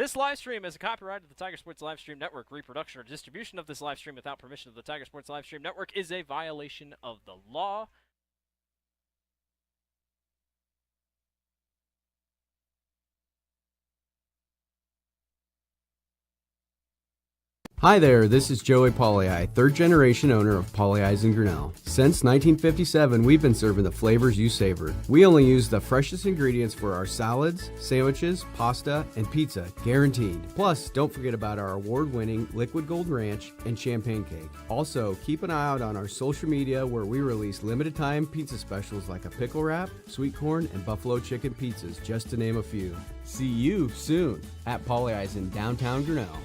This live stream is a copyright of the Tiger Sports Livestream Network. Reproduction or distribution of this live stream without permission of the Tiger Sports Livestream Network is a violation of the law. Hi there, this is Joey Pauley, third generation owner of Pauley's in Grinnell. Since 1957, we've been serving the flavors you savor. We only use the freshest ingredients for our salads, sandwiches, pasta, and pizza, guaranteed. Plus, don't forget about our award-winning Liquid Gold Ranch and Champagne Cake. Also, keep an eye out on our social media where we release limited-time pizza specials like a pickle wrap, sweet corn, and buffalo chicken pizzas, just to name a few. See you soon at Pauley's in downtown Grinnell.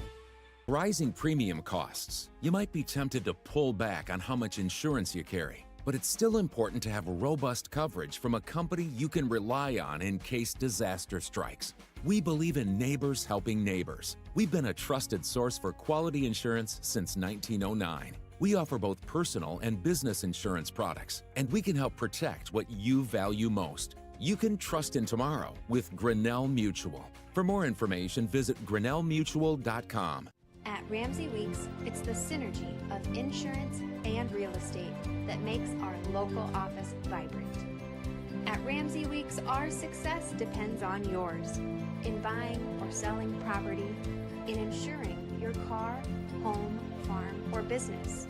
Rising premium costs. You might be tempted to pull back on how much insurance you carry, but it's still important to have robust coverage from a company you can rely on in case disaster strikes. We believe in neighbors helping neighbors. We've been a trusted source for quality insurance since 1909. We offer both personal and business insurance products, and we can help protect what you value most. You can trust in tomorrow with Grinnell Mutual. For more information, visit grinnellmutual.com. At Ramsey Weeks, it's the synergy of insurance and real estate that makes our local office vibrant. At Ramsey Weeks, our success depends on yours in buying or selling property, in insuring your car, home, farm, or business.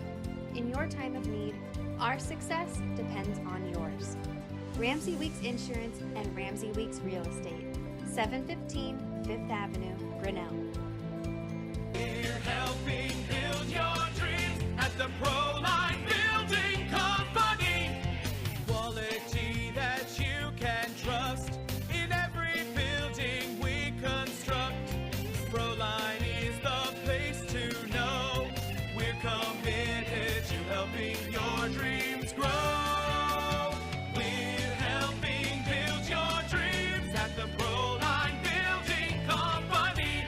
In your time of need, our success depends on yours. Ramsey Weeks Insurance and Ramsey Weeks Real Estate, 715 5th Avenue, Grinnell. We're helping build your dreams at the Proline Building Company. Quality that you can trust in every building we construct. Proline is the place to know. We're committed to helping your dreams grow. We're helping build your dreams at the Proline Building Company.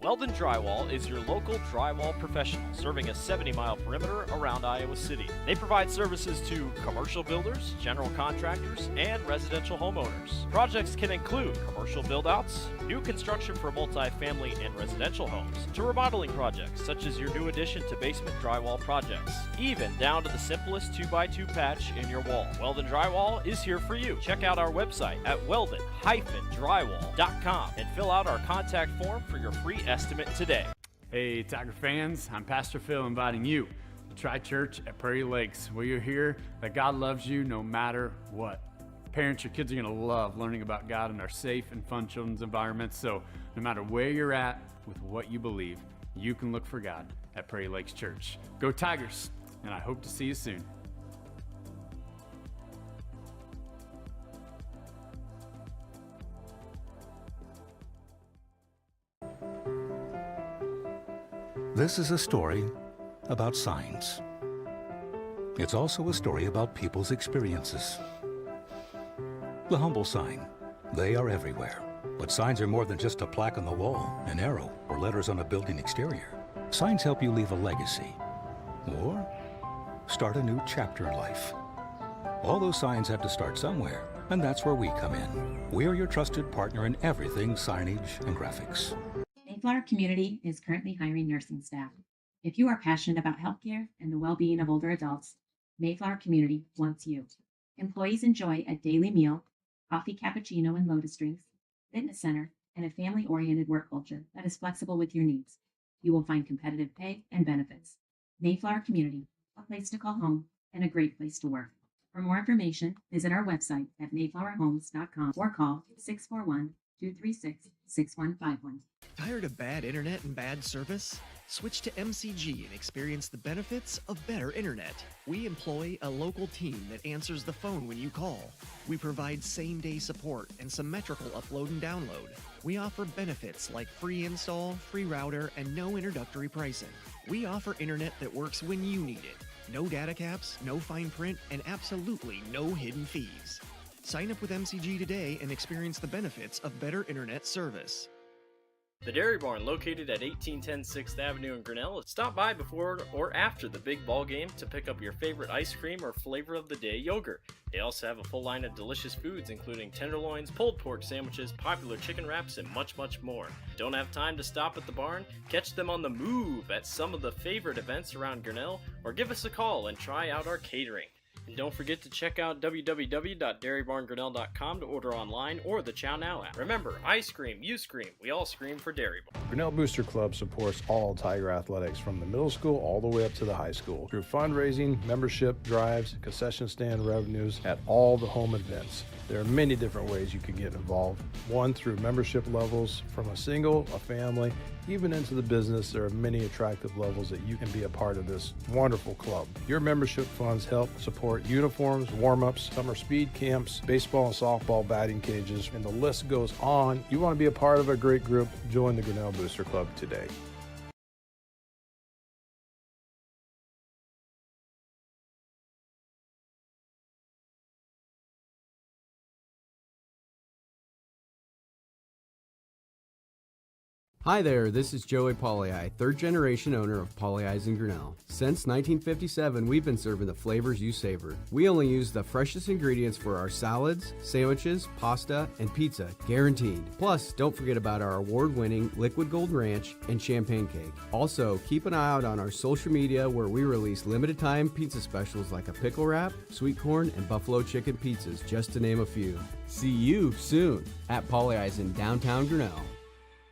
Weldon Drywall is your local drywall professional, serving a 70-mile perimeter around Iowa City. They provide services to commercial builders, general contractors, and residential homeowners. Projects can include commercial build-outs, new construction for multi-family and residential homes, to remodeling projects such as your new addition to basement drywall projects, even down to the simplest 2x2 patch in your wall. Weldon Drywall is here for you. Check out our website at weldon-drywall.com and fill out our contact form for your free estimate today. Hey Tiger fans, I'm Pastor Phil inviting you to Tri Church at Prairie Lakes, where you'll hear that God loves you no matter what. Parents, your kids are going to love learning about God in our safe and fun children's environments, so no matter where you're at with what you believe, you can look for God at Prairie Lakes Church. Go Tigers, and I hope to see you soon. This is a story about signs. It's also a story about people's experiences. The humble sign. They are everywhere. But signs are more than just a plaque on the wall, an arrow, or letters on a building exterior. Signs help you leave a legacy or start a new chapter in life. All those signs have to start somewhere, and that's where we come in. We are your trusted partner in everything signage and graphics. Mayflower Community is currently hiring nursing staff. If you are passionate about healthcare and the well-being of older adults, Mayflower Community wants you. Employees enjoy a daily meal, coffee cappuccino and lotus drinks, fitness center, and a family-oriented work culture that is flexible with your needs. You will find competitive pay and benefits. Mayflower Community, a place to call home and a great place to work. For more information, visit our website at mayflowerhomes.com or call 641-236-6151. Tired of bad internet and bad service? Switch to MCG and experience the benefits of better internet. We employ a local team that answers the phone when you call. We provide same-day support and symmetrical upload and download. We offer benefits like free install, free router, and no introductory pricing. We offer internet that works when you need it. No data caps, no fine print, and absolutely no hidden fees. Sign up with MCG today and experience the benefits of better internet service. The Dairy Barn, located at 1810 6th Avenue in Grinnell. Stop by before or after the big ball game to pick up your favorite ice cream or flavor of the day yogurt. They also have a full line of delicious foods, including tenderloins, pulled pork sandwiches, popular chicken wraps, and much, much more. Don't have time to stop at the barn? Catch them on the move at some of the favorite events around Grinnell, or give us a call and try out our catering. And don't forget to check out www.dairybarngrinnell.com to order online or the Chow Now app. Remember, I scream, you scream, we all scream for Dairy Barn. Grinnell Booster Club supports all Tiger athletics from the middle school all the way up to the high school through fundraising, membership drives, concession stand revenues at all the home events. There are many different ways you can get involved. One, through membership levels from a single, a family, even into the business. There are many attractive levels that you can be a part of this wonderful club. Your membership funds help support uniforms, warm-ups, summer speed camps, baseball and softball batting cages, and the list goes on. You want to be a part of a great group? Join the Grinnell Booster Club today. Hi there, this is Joey Pollyi, third generation owner of Pollyi's in Grinnell. Since 1957, we've been serving the flavors you savor. We only use the freshest ingredients for our salads, sandwiches, pasta, and pizza, guaranteed. Plus, don't forget about our award-winning Liquid Gold Ranch and Champagne Cake. Also, keep an eye out on our social media where we release limited time pizza specials like a pickle wrap, sweet corn, and buffalo chicken pizzas, just to name a few. See you soon at Pollyi's in downtown Grinnell.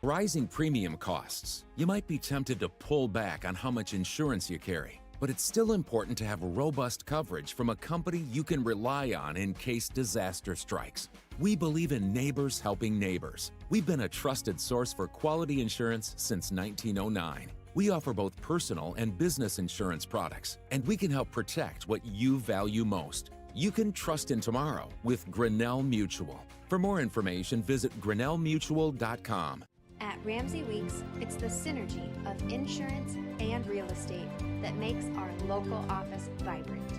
Rising premium costs. You might be tempted to pull back on how much insurance you carry, but it's still important to have robust coverage from a company you can rely on in case disaster strikes. We believe in neighbors helping neighbors. We've been a trusted source for quality insurance since 1909. We offer both personal and business insurance products, and we can help protect what you value most. You can trust in tomorrow with Grinnell Mutual. For more information, visit grinnellmutual.com. At Ramsey Weeks, it's the synergy of insurance and real estate that makes our local office vibrant.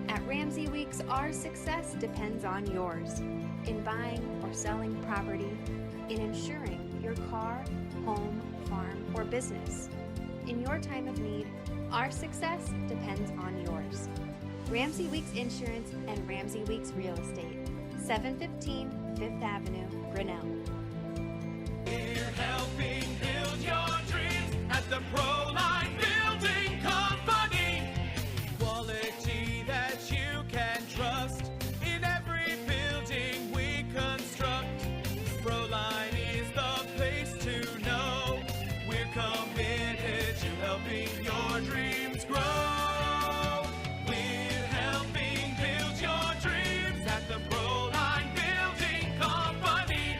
At Ramsey Weeks, our success depends on yours in buying or selling property, in insuring your car, home, farm, or business. In your time of need, our success depends on yours. Ramsey Weeks Insurance and Ramsey Weeks Real Estate, 715 Fifth Avenue, Grinnell. We're helping build your dreams at the Proline Building Company. Quality that you can trust in every building we construct. Proline is the place to know. We're committed to helping your dreams grow. We're helping build your dreams at the Proline Building Company.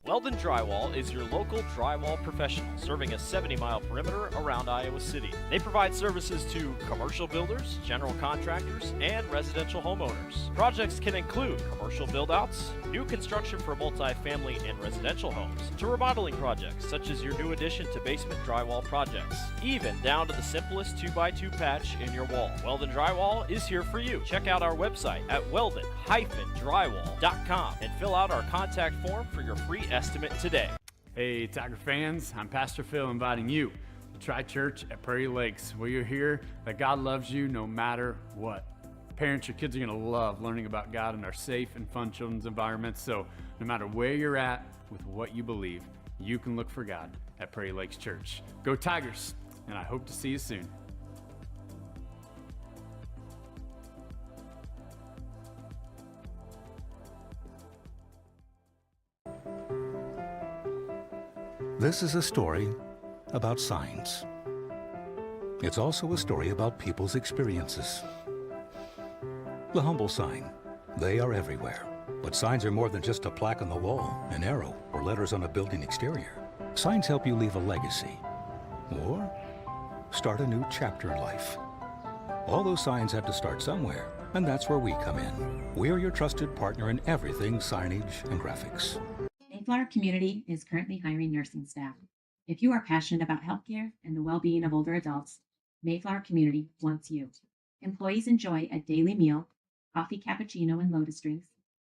Weldon Drywall is your local drywall professional, serving a 70-mile perimeter around Iowa City. They provide services to commercial builders, general contractors, and residential homeowners. Projects can include commercial build-outs, new construction for multi-family and residential homes, to remodeling projects such as your new addition to basement drywall projects, even down to the simplest 2x2 patch in your wall. Weldon Drywall is here for you. Check out our website at weldon-drywall.com and fill out our contact form for your free estimate today. Hey, Tiger fans, I'm Pastor Phil inviting you to try church at Prairie Lakes, where you'll hear that God loves you no matter what. Parents, your kids are going to love learning about God in our safe and fun children's environments, so no matter where you're at with what you believe, you can look for God at Prairie Lakes Church. Go Tigers, and I hope to see you soon. This is a story about signs. It's also a story about people's experiences. The humble sign. They are everywhere. But signs are more than just a plaque on the wall, an arrow, or letters on a building exterior. Signs help you leave a legacy or start a new chapter in life. All those signs have to start somewhere, and that's where we come in. We're your trusted partner in everything signage and graphics. Mayflower Community is currently hiring nursing staff. If you are passionate about healthcare and the well-being of older adults, Mayflower Community wants you. Employees enjoy a daily meal, coffee cappuccino and lotus drinks,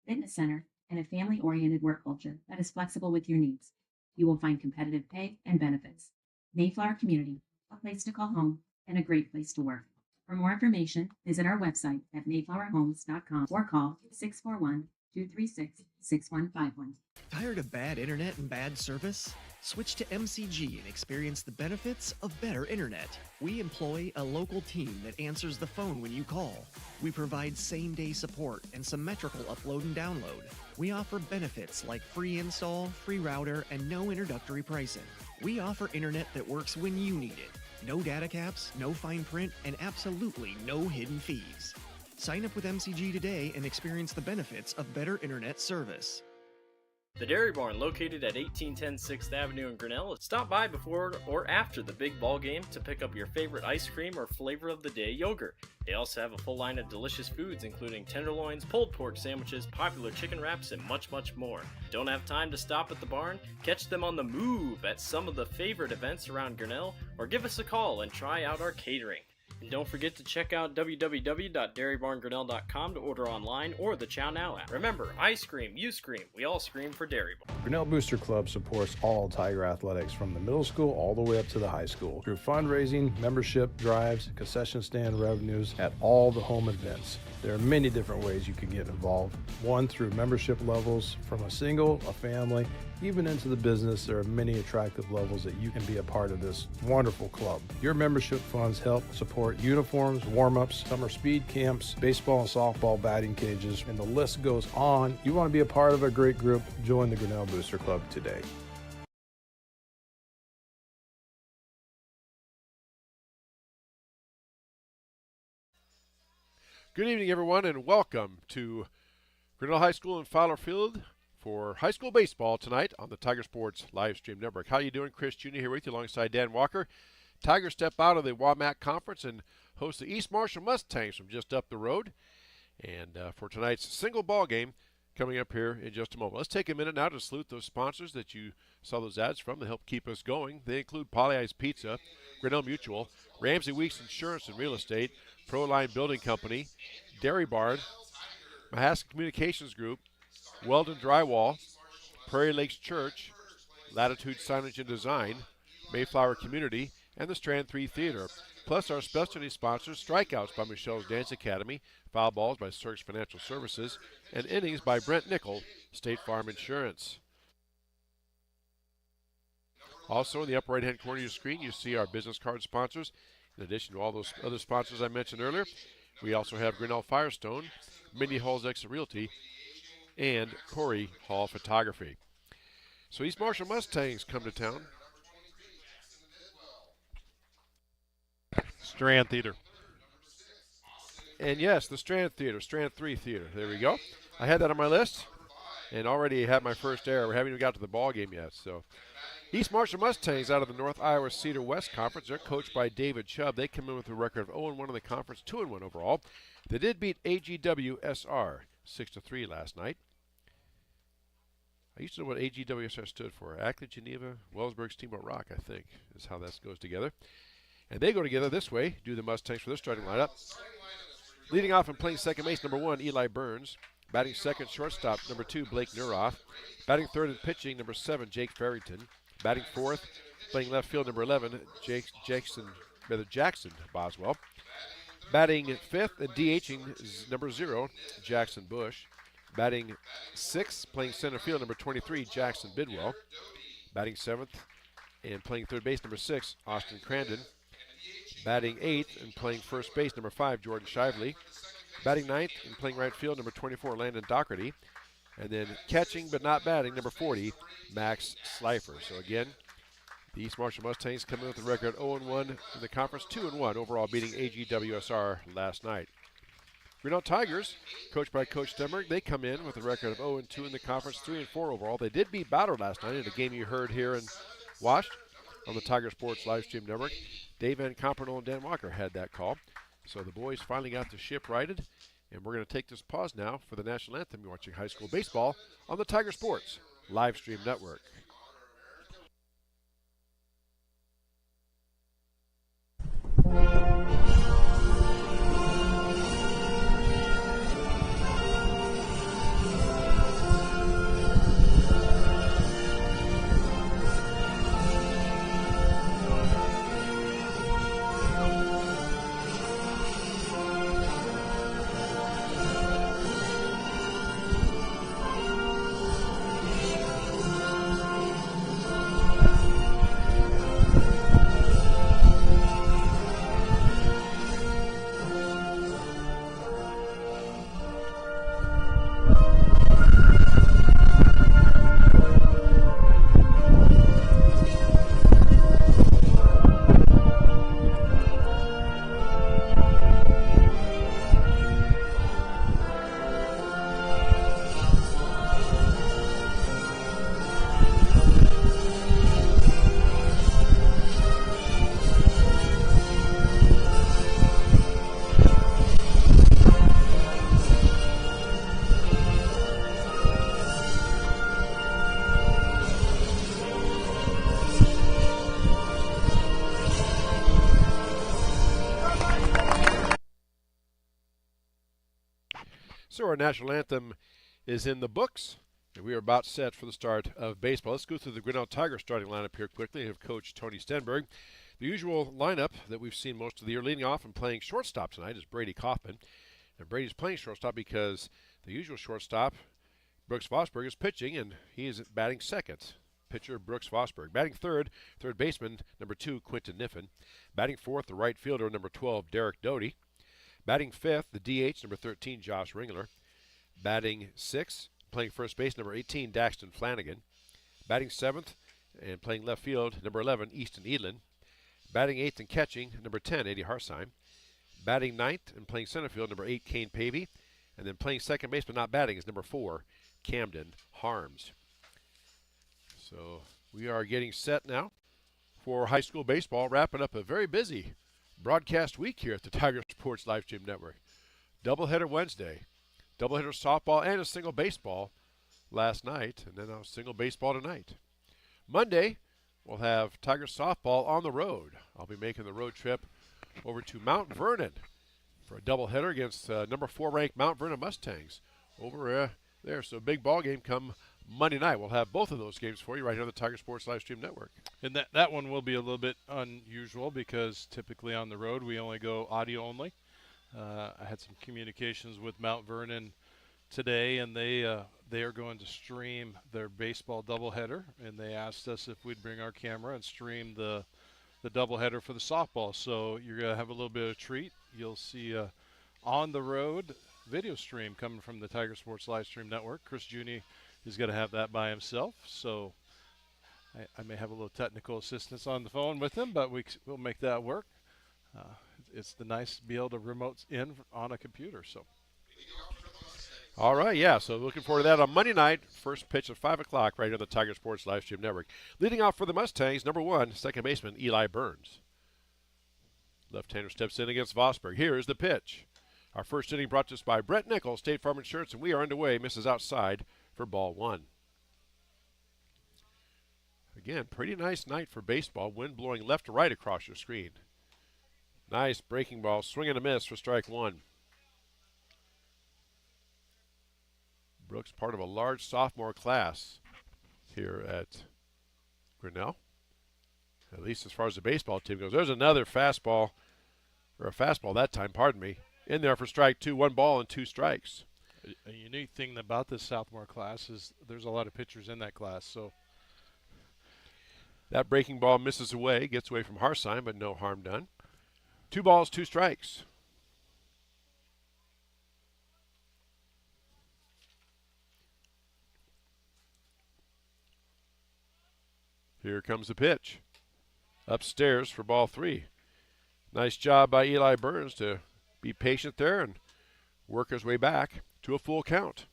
fitness center, and a family-oriented work culture that is flexible with your needs. You will find competitive pay and benefits. Mayflower Community, a place to call home and a great place to work. For more information, visit our website at mayflowerhomes.com or call 641-236-6151. Tired of bad internet and bad service? Switch to MCG and experience the benefits of better internet. We employ a local team that answers the phone when you call. We provide same-day support and symmetrical upload and download. We offer benefits like free install, free router, and no introductory pricing. We offer internet that works when you need it. No data caps, no fine print, and absolutely no hidden fees. Sign up with MCG today and experience the benefits of better internet service. The Dairy Barn, located at 1810 6th Avenue in Grinnell. Stop by before or after the big ball game to pick up your favorite ice cream or flavor of the day yogurt. They also have a full line of delicious foods, including tenderloins, pulled pork sandwiches, popular chicken wraps, and much, much more. Don't have time to stop at the barn? Catch them on the move at some of the favorite events around Grinnell, or give us a call and try out our catering. And don't forget to check out www.dairybarngrinnell.com to order online or the Chow Now app. Remember, I scream, you scream, we all scream for Dairy Barn. Grinnell Booster Club supports all Tiger athletics from the middle school all the way up to the high school through fundraising, membership drives, concession stand revenues at all the home events. There are many different ways you can get involved. One, through membership levels from a single, a family, even into the business. There are many attractive levels that you can be a part of this wonderful club. Your membership funds help support uniforms, warm-ups, summer speed camps, baseball and softball batting cages, and the list goes on. You want to be a part of a great group? Join the Grinnell Booster Club today. Good evening, everyone, and welcome to Grinnell High School in Fowler Field for high school baseball tonight on the Tiger Sports live stream network. How you doing? Chris Jr. here with you alongside Dan Walker. Tigers step out of the WAMAC Conference and host the East Marshall Mustangs from just up the road. And for tonight's single ball game coming up here in just a moment. Let's take a minute now to salute those sponsors that you saw those ads from to help keep us going. They include Polly Ice Pizza, Grinnell Mutual, Ramsey Weeks Insurance and Real Estate, Proline Building Company, Dairy Barn, Mahaska Communications Group, Weldon Drywall, Prairie Lakes Church, Latitude Signage and Design, Mayflower Community, and the Strand 3 Theater. Plus our specialty sponsors, Strikeouts by Michelle's Dance Academy, Foul Balls by Search Financial Services, and Innings by Brent Nickel, State Farm Insurance. Also in the upper right-hand corner of your screen, you see our business card sponsors. In addition to all those other sponsors I mentioned earlier, we also have Grinnell Firestone, Mindy Hall's Exit Realty, and Corey Hall Photography. So East Marshall Mustangs come to town. Strand Theater. And yes, the Strand Theater, Strand 3 Theater. There we go. I had that on my list and already had my first error. We haven't even got to the ball game yet. So East Marshall Mustangs out of the North Iowa Cedar West Conference. They're coached by David Chubb. They come in with a record of 0-1 in the conference, 2-1 overall. They did beat AGWSR 6-3 last night. I used to know what AGWSR stood for. Ackley, Geneva, Wellsburg, Steamboat Rock, I think, is how that goes together. And they go together this way, do the Mustangs for their starting lineup. Leading off and playing second base, number 1, Eli Burns. Batting second, shortstop, number 2, Blake Neuroth. Batting third and pitching, number 7, Jake Farrington. Batting fourth, playing left field, number 11, Jackson Boswell. Batting fifth and DHing is number 0, Jackson Bush. Batting sixth, playing center field, number 23, Jackson Bidwell. Batting seventh and playing third base, number 6, Austin Crandon. Batting eighth and playing first base, number 5, Jordan Shively. Batting ninth and playing right field, number 24, Landon Doherty. And then catching but not batting, number 40, Max Slifer. So again, the East Marshall Mustangs come in with a record 0-1 in the conference, 2-1 overall, beating AGWSR last night. Grinnell Tigers, coached by Coach Stenberg, they come in with a record of 0-2 in the conference, 3-4 overall. They did beat Ballard last night in a game you heard here and watched on the Tiger Sports live stream network. Dave Van Compernol and Dan Walker had that call. So the boys finally got the ship righted. And we're going to take this pause now for the national anthem. You're watching high school baseball on the Tiger Sports live stream network. So our national anthem is in the books, and we are about set for the start of baseball. Let's go through the Grinnell Tigers starting lineup here quickly. We have Coach Tony Stenberg. The usual lineup that we've seen most of the year. Leading off and playing shortstop tonight is Brady Kaufman. And Brady's playing shortstop because the usual shortstop, Brooks Vosberg, is pitching, and he is batting second. Pitcher Brooks Vosberg. Batting third baseman, number 2, Quinton Niffen. Batting fourth, the right fielder, number 12, Derek Doty. Batting fifth, the DH, number 13, Josh Ringler. Batting sixth, playing first base, number 18, Daxton Flanagan. Batting seventh and playing left field, number 11, Easton Edlin. Batting eighth and catching, number 10, Eddie Harsheim. Batting ninth and playing center field, number 8, Kane Pavey. And then playing second base but not batting is number 4, Camden Harms. So we are getting set now for high school baseball, wrapping up a very busy broadcast week here at the Tiger Sports Livestream Network. Doubleheader Wednesday, doubleheader softball, and a single baseball last night, and then a single baseball tonight. Monday, we'll have Tiger softball on the road. I'll be making the road trip over to Mount Vernon for a doubleheader against number 4 ranked Mount Vernon Mustangs over there. So a big ball game come Monday night. We'll have both of those games for you right here on the Tiger Sports Livestream Network. And that one will be a little bit unusual because typically on the road we only go audio only. I had some communications with Mount Vernon today, and they are going to stream their baseball doubleheader, and they asked us if we'd bring our camera and stream the doubleheader for the softball. So you're going to have a little bit of a treat. You'll see on the road video stream coming from the Tiger Sports Livestream Network. Chris Juni is going to have that by himself, so I may have a little technical assistance on the phone with him, but we'll make that work. It's nice to be able to remote in on a computer. So. All right, yeah, so looking forward to that on Monday night. First pitch at 5 o'clock right here on the Tiger Sports Livestream Network. Leading off for the Mustangs, number 1, second baseman Eli Burns. Left-hander steps in against Vosberg. Here is the pitch. Our first inning brought to us by Brett Nichols, State Farm Insurance, and we are underway. Misses outside for ball 1. Again, pretty nice night for baseball. Wind blowing left to right across your screen. Nice breaking ball, swing and a miss for strike 1. Brooks, part of a large sophomore class here at Grinnell, at least as far as the baseball team goes. There's another fastball, or a fastball that time, pardon me, in there for strike 2, 1 ball and 2 strikes. A unique thing about this sophomore class is there's a lot of pitchers in that class. So that breaking ball misses away, gets away from Harsheim, but no harm done. 2 balls, 2 strikes. Here comes the pitch. Upstairs for ball 3. Nice job by Eli Burns to be patient there and work his way back to a full count.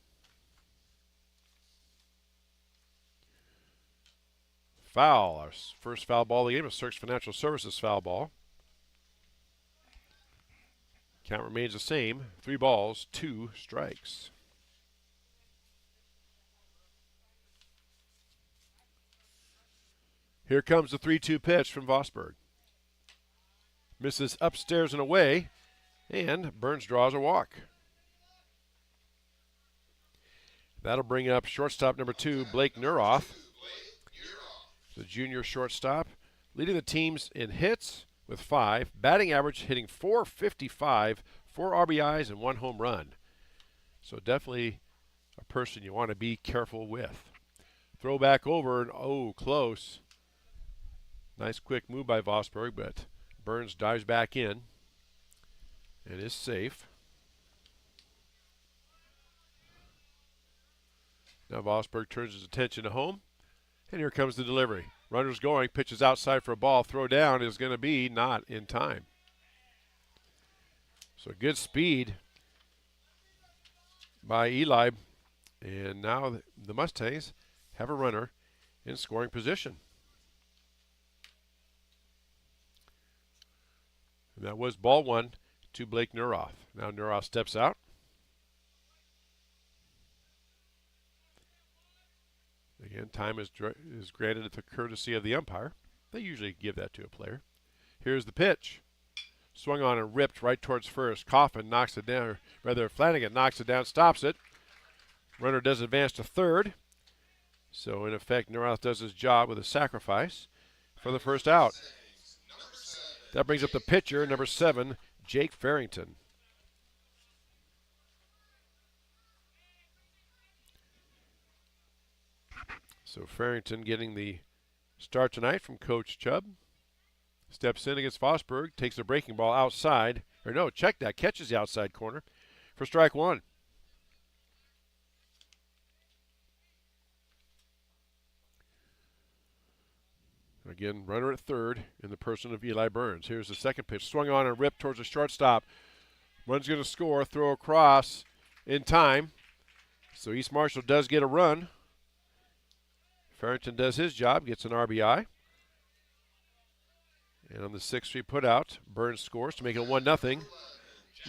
Foul. Our first foul ball of the game, a Search Financial Services foul ball. Count remains the same. 3 balls, 2 strikes. Here comes the 3-2 pitch from Vosberg. Misses upstairs and away, and Burns draws a walk. That'll bring up shortstop number 2, Blake Neuroth. The junior shortstop, leading the teams in hits with 5, batting average hitting .455, 4 RBIs and 1 home run. So definitely a person you want to be careful with. Throw back over, and oh, close. Nice quick move by Vosberg, but Burns dives back in and is safe. Now Vosberg turns his attention to home, and here comes the delivery. Runner's going, pitches outside for a ball. Throw down is going to be not in time. So good speed by Eli, and now the Mustangs have a runner in scoring position. And that was ball 1 to Blake Neuroth. Now Neuroth steps out. Again, time is granted at the courtesy of the umpire. They usually give that to a player. Here's the pitch. Swung on and ripped right towards first. Coffin knocks it down, or rather Flanagan knocks it down, stops it. Runner does advance to third. So in effect, North does his job with a sacrifice for the first out. That brings up the pitcher, number 7, Jake Farrington. So Farrington getting the start tonight from Coach Chubb. Steps in against Fosberg, takes the breaking ball outside. Or no, check that, catches the outside corner for strike 1. Again, runner at third in the person of Eli Burns. Here's the second pitch. Swung on and ripped towards the shortstop. Run's going to score, throw across in time. So East Marshall does get a run. Farrington does his job, gets an RBI. And on the 6-3 putout, Burns scores to make it 1-0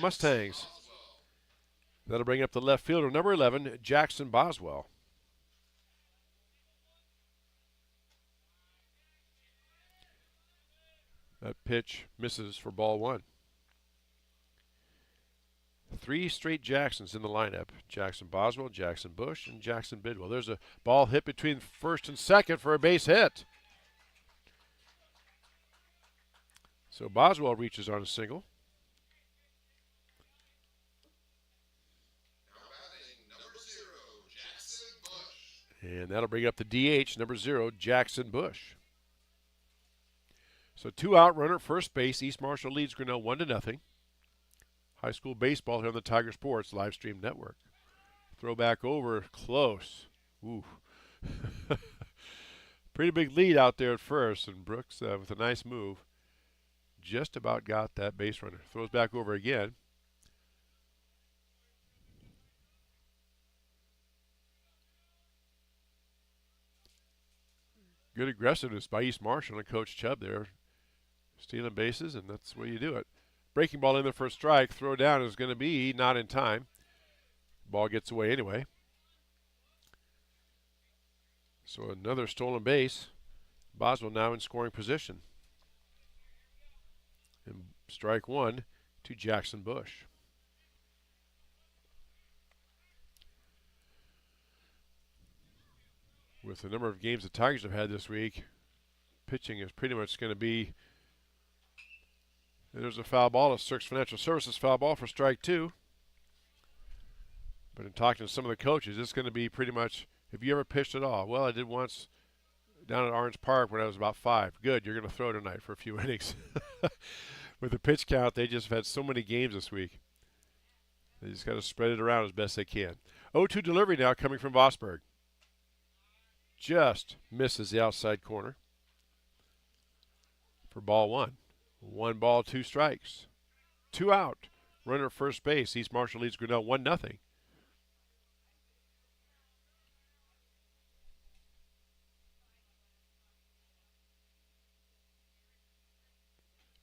Mustangs. That'll bring up the left fielder, number 11, Jackson Boswell. That pitch misses for ball 1. 3 straight Jacksons in the lineup. Jackson Boswell, Jackson Bush, and Jackson Bidwell. There's a ball hit between first and second for a base hit. So Boswell reaches on a single. And that'll bring up the DH, number 0, Jackson Bush. So 2-out runner at first base. East Marshall leads Grinnell 1-0. High school baseball here on the Tiger Sports live stream network. Throw back over, close. Ooh. Pretty big lead out there at first, and Brooks with a nice move just about got that base runner. Throws back over again. Good aggressiveness by East Marshall and Coach Chubb there. Stealing bases, and that's the way you do it. Breaking ball in there for a strike. Throw down is going to be not in time. Ball gets away anyway. So another stolen base. Boswell now in scoring position. And strike 1 to Jackson Bush. With the number of games the Tigers have had this week, pitching is pretty much going to be. There's a foul ball, a Cirques Financial Services foul ball for strike 2. But in talking to some of the coaches, it's going to be pretty much, have you ever pitched at all? Well, I did once down at Orange Park when I was about 5. Good, you're going to throw tonight for a few innings. With the pitch count, they just have had so many games this week. They just got to spread it around as best they can. 0-2 delivery now coming from Vosberg. Just misses the outside corner for ball 1. 1 ball, 2 strikes. 2 out. Runner at first base. East Marshall leads Grinnell 1-0.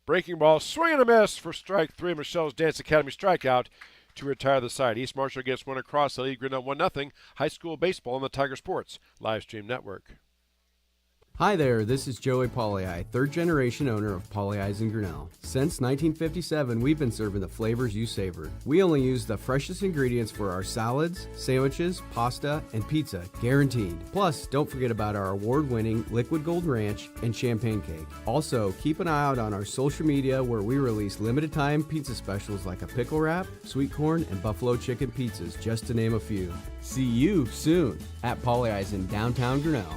Breaking ball, swing and a miss for strike 3. Michelle's Dance Academy strikeout to retire the side. East Marshall gets one across the lead. Grinnell 1-0. High school baseball on the Tiger Sports live stream network. Hi there, this is Joey Pollei, third generation owner of Polley's in Grinnell. Since 1957, we've been serving the flavors you savor. We only use the freshest ingredients for our salads, sandwiches, pasta, and pizza, guaranteed. Plus, don't forget about our award-winning Liquid Gold Ranch and Champagne Cake. Also, keep an eye out on our social media where we release limited time pizza specials like a pickle wrap, sweet corn, and buffalo chicken pizzas, just to name a few. See you soon at Polley's in downtown Grinnell.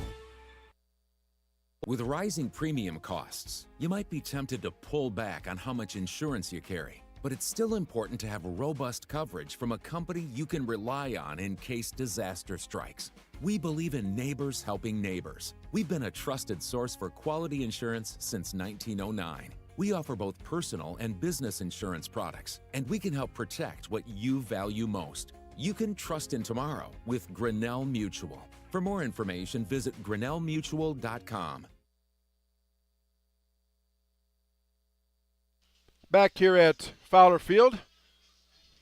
With rising premium costs, you might be tempted to pull back on how much insurance you carry. But it's still important to have robust coverage from a company you can rely on in case disaster strikes. We believe in neighbors helping neighbors. We've been a trusted source for quality insurance since 1909. We offer both personal and business insurance products, and we can help protect what you value most. You can trust in tomorrow with Grinnell Mutual. For more information, visit grinnellmutual.com. Back here at Fowler Field,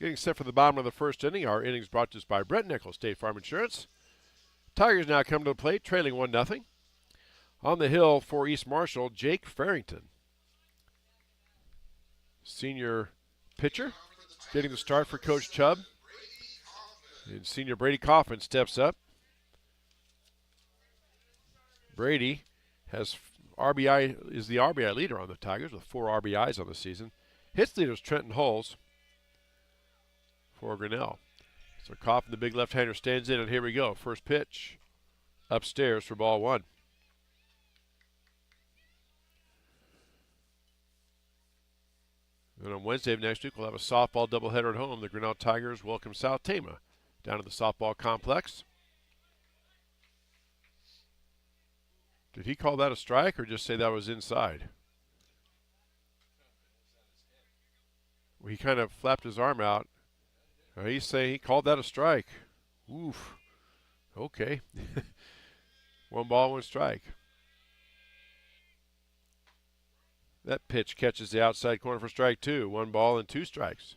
getting set for the bottom of the first inning. Our innings brought to us by Brett Nichols, State Farm Insurance. Tigers now come to the plate, trailing 1-0. On the hill for East Marshall, Jake Farrington. senior pitcher, getting the start for Coach Chubb. And senior Brady Kaufman steps up. Brady is the RBI leader on the Tigers with 4 RBIs on the season. Hits leader is Trenton Hulls for Grinnell. So Kaufman, the big left-hander, stands in, and here we go. First pitch upstairs for ball 1. And on Wednesday of next week, we'll have a softball doubleheader at home. The Grinnell Tigers welcome South Tama down to the softball complex. Did he call that a strike or just say that was inside? Well, he kind of flapped his arm out. He's saying he called that a strike. Oof. Okay. 1 ball, 1 strike. That pitch catches the outside corner for strike 2. 1 ball and 2 strikes.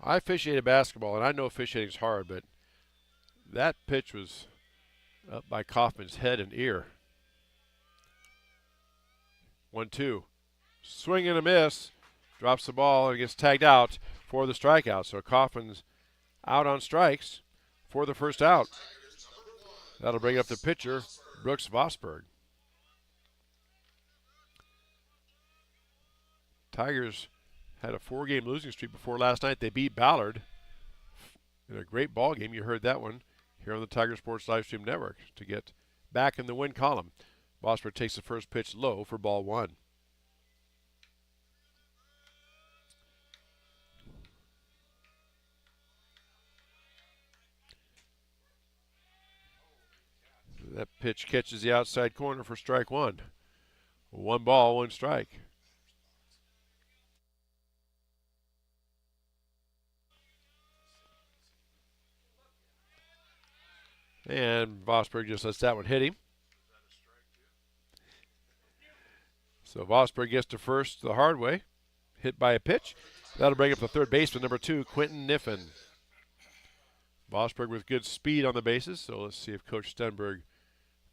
I officiated basketball, and I know officiating's hard, but that pitch was up by Kaufman's head and ear. 1-2. Swing and a miss. Drops the ball and gets tagged out for the strikeout. So Kaufman's out on strikes for the first out. That'll bring up the pitcher, Brooks Vosberg. Tigers had a 4-game losing streak before last night. They beat Ballard in a great ball game. You heard that one here on the Tiger Sports Livestream Network to get back in the win column. Vosberg takes the first pitch low for ball 1. That pitch catches the outside corner for strike 1. 1 ball, 1 strike. And Vosberg just lets that one hit him. So Vosberg gets to first the hard way, hit by a pitch. That'll bring up the third baseman, number 2, Quentin Niffen. Vosberg with good speed on the bases, so let's see if Coach Stenberg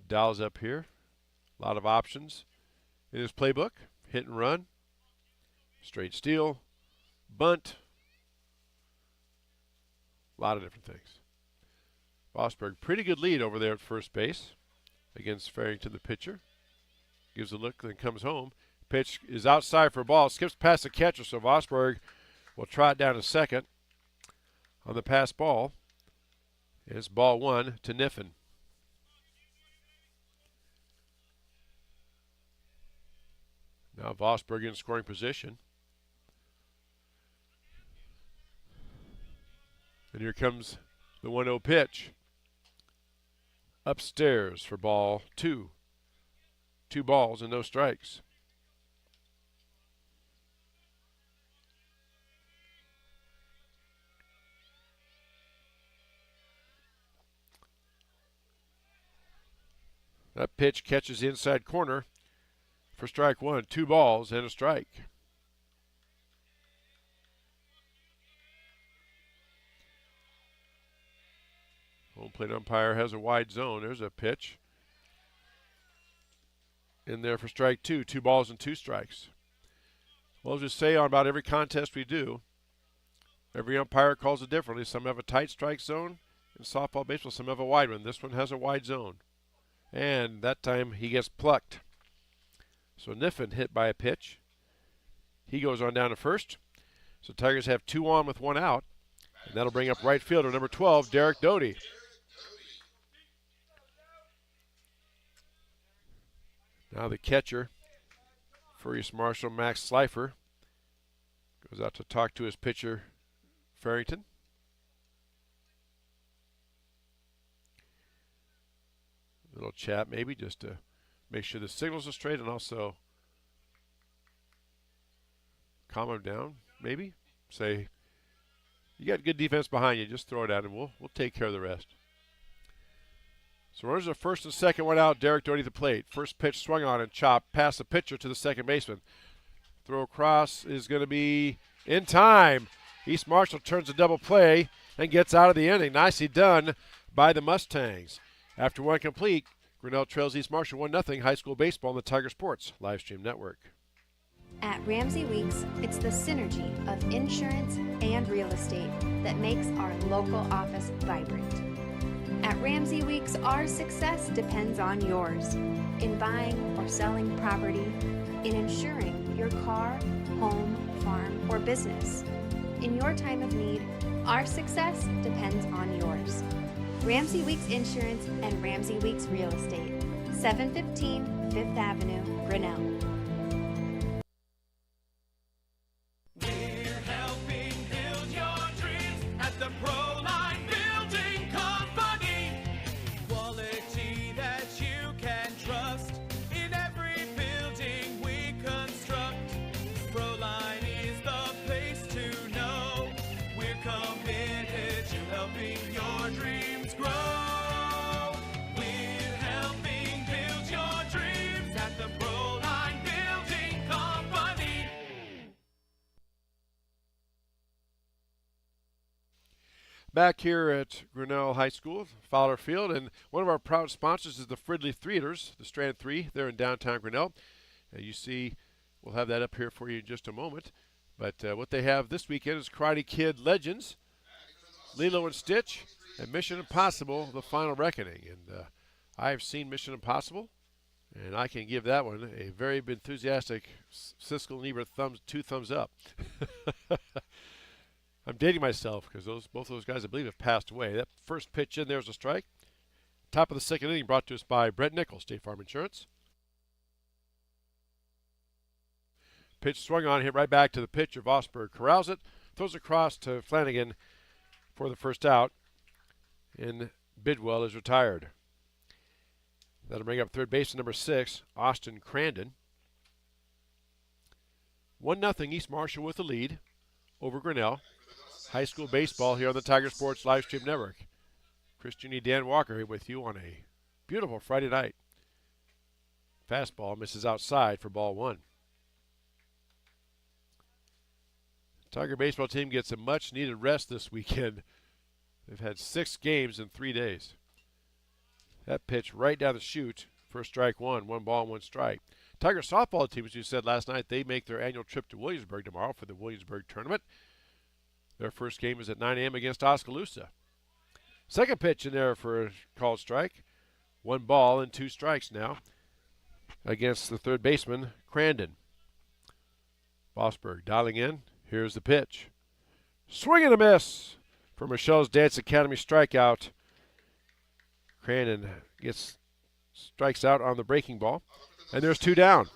dials up here. A lot of options in his playbook. Hit and run, straight steal, bunt. A lot of different things. Vosberg, pretty good lead over there at first base against Farrington, the pitcher. Gives a look, then comes home. Pitch is outside for a ball. Skips past the catcher, so Vosberg will trot down to second on the pass ball. It's ball 1 to Niffen. Now Vosberg in scoring position. And here comes the 1-0 pitch. Upstairs for ball 2. 2 balls and no strikes. That pitch catches the inside corner for strike 1. 2 balls and a strike. Home plate umpire has a wide zone. There's a pitch in there for strike 2. 2 balls and 2 strikes. Well, I'll just say on about every contest we do, every umpire calls it differently. Some have a tight strike zone in softball, baseball. Some have a wide one. This one has a wide zone. And that time he gets plucked. So Niffen hit by a pitch. He goes on down to first. So Tigers have 2 on with 1 out. And that'll bring up right fielder number 12, Derek Doty. Now the catcher for East Marshall, Max Slifer, goes out to talk to his pitcher, Farrington. Little chat maybe just to make sure the signals are straight and also calm him down maybe. Say, you got good defense behind you, just throw it at him. We'll take care of the rest. So runners are first and second, 1 out. Derek Doty at the plate. First pitch swung on and chopped past the pitcher to the second baseman. Throw across is going to be in time. East Marshall turns a double play and gets out of the inning. Nicely done by the Mustangs. After 1 complete, Grinnell trails East Marshall 1-0. High school baseball on the Tiger Sports Livestream Network. At Ramsey Weeks, it's the synergy of insurance and real estate that makes our local office vibrant. At Ramsey Weeks, our success depends on yours in buying or selling property, in insuring your car, home, farm, or business. In your time of need, our success depends on yours. Ramsey Weeks Insurance and Ramsey Weeks Real Estate, 715 Fifth Avenue, Grinnell. We're helping build your dreams at the Proline Building Company. Quality that you can trust in every building we construct. Proline is the place to know. We're committed to helping your dreams grow. We're helping build your dreams at the Proline Building Company. Back here at Grinnell High School, Fowler Field, and one of our proud sponsors is the Fridley Theaters, the Strand 3. They're in downtown Grinnell. You see, we'll have that up here for you in just a moment. But what they have this weekend is Karate Kid Legends, Lilo and Stitch, and Mission Impossible: The Final Reckoning. And I've seen Mission Impossible, and I can give that one a very enthusiastic Siskel and Ebert two thumbs up. I'm dating myself because both those guys, I believe, have passed away. That first pitch in there was a strike. Top of the second inning, brought to us by Brett Nichols, State Farm Insurance. Pitch swung on, hit right back to the pitcher. Vosberg corrals it, throws across to Flanagan for the first out, and Bidwell is retired. That'll bring up third baseman number 6, Austin Crandon. 1-0 East Marshall with the lead over Grinnell. High school baseball here on the Tiger Sports Live Stream Network. Christian E. Dan Walker here with you on a beautiful Friday night. Fastball misses outside for ball 1. Tiger baseball team gets a much-needed rest this weekend. They've had 6 games in 3 days. That pitch right down the chute for strike 1. 1 ball, 1 strike. Tiger softball team, as you said last night, they make their annual trip to Williamsburg tomorrow for the Williamsburg tournament. Their first game is at 9 a.m. against Oskaloosa. Second pitch in there for a called strike. 1 ball and 2 strikes now against the third baseman, Crandon. Vosberg dialing in. Here's the pitch. Swing and a miss for Michelle's Dance Academy strikeout. Crandon strikes out on the breaking ball. And there's 2 down.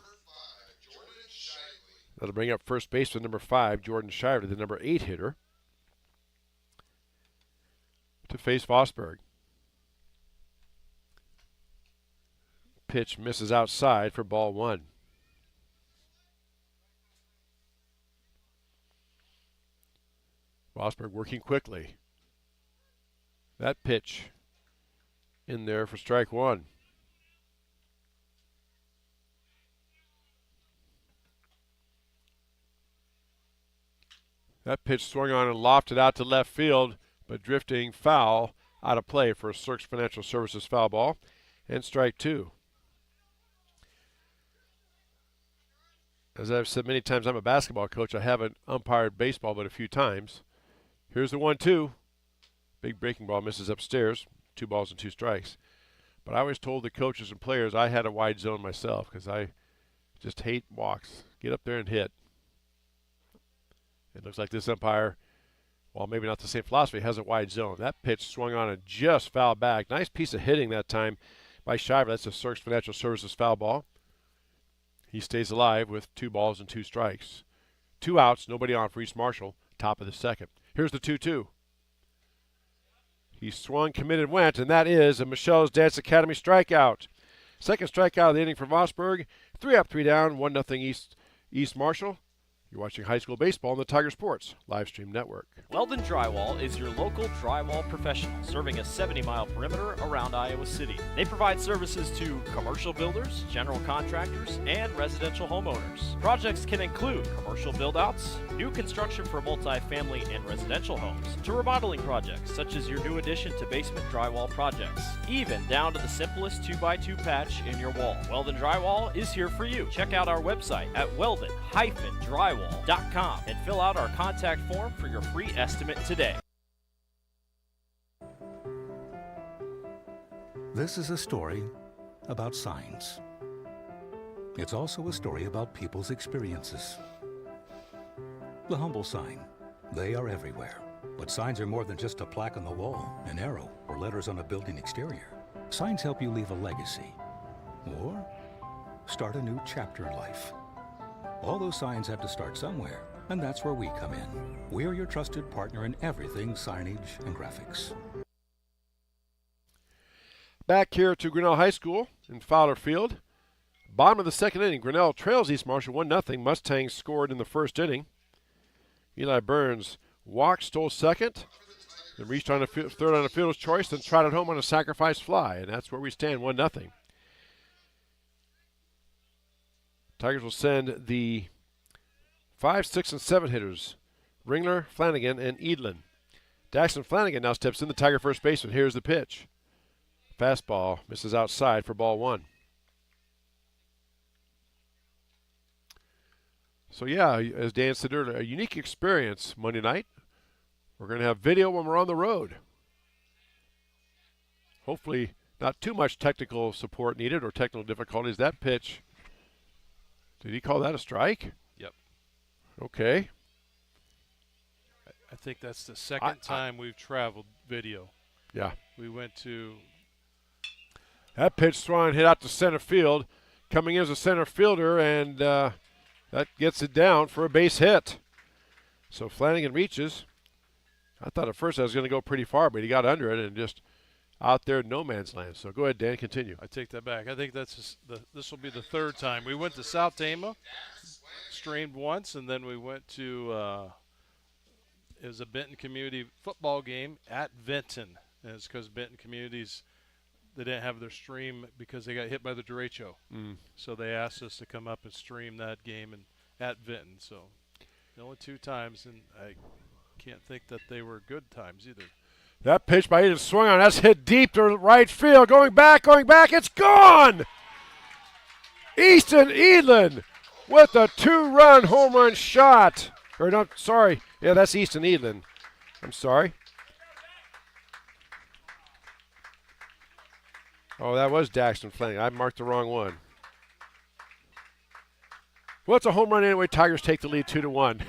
That'll bring up first baseman number 5, Jordan Shiver, the number 8 hitter, to face Vosberg. Pitch misses outside for ball 1. Vosberg working quickly. That pitch in there for strike 1. That pitch swung on and lofted out to left field, but drifting foul out of play for a Cirques Financial Services foul ball, and strike 2. As I've said many times, I'm a basketball coach. I haven't umpired baseball but a few times. Here's the 1-2. Big breaking ball misses upstairs. 2 balls and 2 strikes. But I always told the coaches and players I had a wide zone myself because I just hate walks. Get up there and hit. It looks like this umpire, while maybe not the same philosophy, has a wide zone. That pitch swung on and just fouled back. Nice piece of hitting that time by Shiver. That's a Cirques Financial Services foul ball. He stays alive with 2 balls and 2 strikes. 2 outs, nobody on for East Marshall, top of the second. Here's the 2-2. He swung, committed, went, and that is a Michelle's Dance Academy strikeout. Second strikeout of the inning for Vosberg. 3 up, 3 down, 1-0 East Marshall. You're watching high school baseball on the Tiger Sports Livestream Network. Weldon Drywall is your local drywall professional, serving a 70-mile perimeter around Iowa City. They provide services to commercial builders, general contractors, and residential homeowners. Projects can include commercial build-outs, new construction for multi-family and residential homes, to remodeling projects such as your new addition to basement drywall projects, even down to the simplest 2x2 patch in your wall. Weldon Drywall is here for you. Check out our website at weldon-drywall.com and fill out our contact form for your free estimate today. This is a story about signs. It's also a story about people's experiences. The humble sign. They are everywhere. But signs are more than just a plaque on the wall, an arrow, or letters on a building exterior. Signs help you leave a legacy or start a new chapter in life. All those signs have to start somewhere, and that's where we come in. We're your trusted partner in everything signage and graphics. Back here to Grinnell High School in Fowler Field. Bottom of the second inning, Grinnell trails East Marshall 1-0. Mustangs scored in the first inning. Eli Burns walked, stole second, then reached on a third on a fielder's choice, then trotted home on a sacrifice fly, and that's where we stand, 1-0. Tigers will send the 5, 6, and 7 hitters, Ringler, Flanagan, and Edlin. Daxton Flanagan now steps in, the Tiger first baseman. Here's the pitch. Fastball misses outside for ball 1. So yeah, as Dan said earlier, a unique experience Monday night. We're going to have video when we're on the road. Hopefully not too much technical support needed or technical difficulties. That pitch, did he call that a strike? Yep. Okay. I think that's the second time we've traveled video. Yeah. We went to... That pitch swung, hit out to center field. Coming in as a center fielder, and that gets it down for a base hit. So Flanagan reaches. I thought at first I was going to go pretty far, but he got under it and just out there in no man's land. So go ahead, Dan, continue. I take that back. I think this will be the third time. We went to South Tama, streamed once, and then we went to it was a Benton Community football game at Vinton. And it's because Benton Communities, they didn't have their stream because they got hit by the derecho. So they asked us to come up and stream that game at Vinton. So the only 2 times, and I can't think that they were good times either. That pitch by Edlin swung on. That's hit deep to right field. Going back. It's gone! Easton Edlin with a 2-run home run shot. Or no, sorry. Yeah, that's Easton Edlin. I'm sorry. Oh, that was Daxton Flanagan. I marked the wrong one. Well, it's a home run anyway. Tigers take the lead 2-1.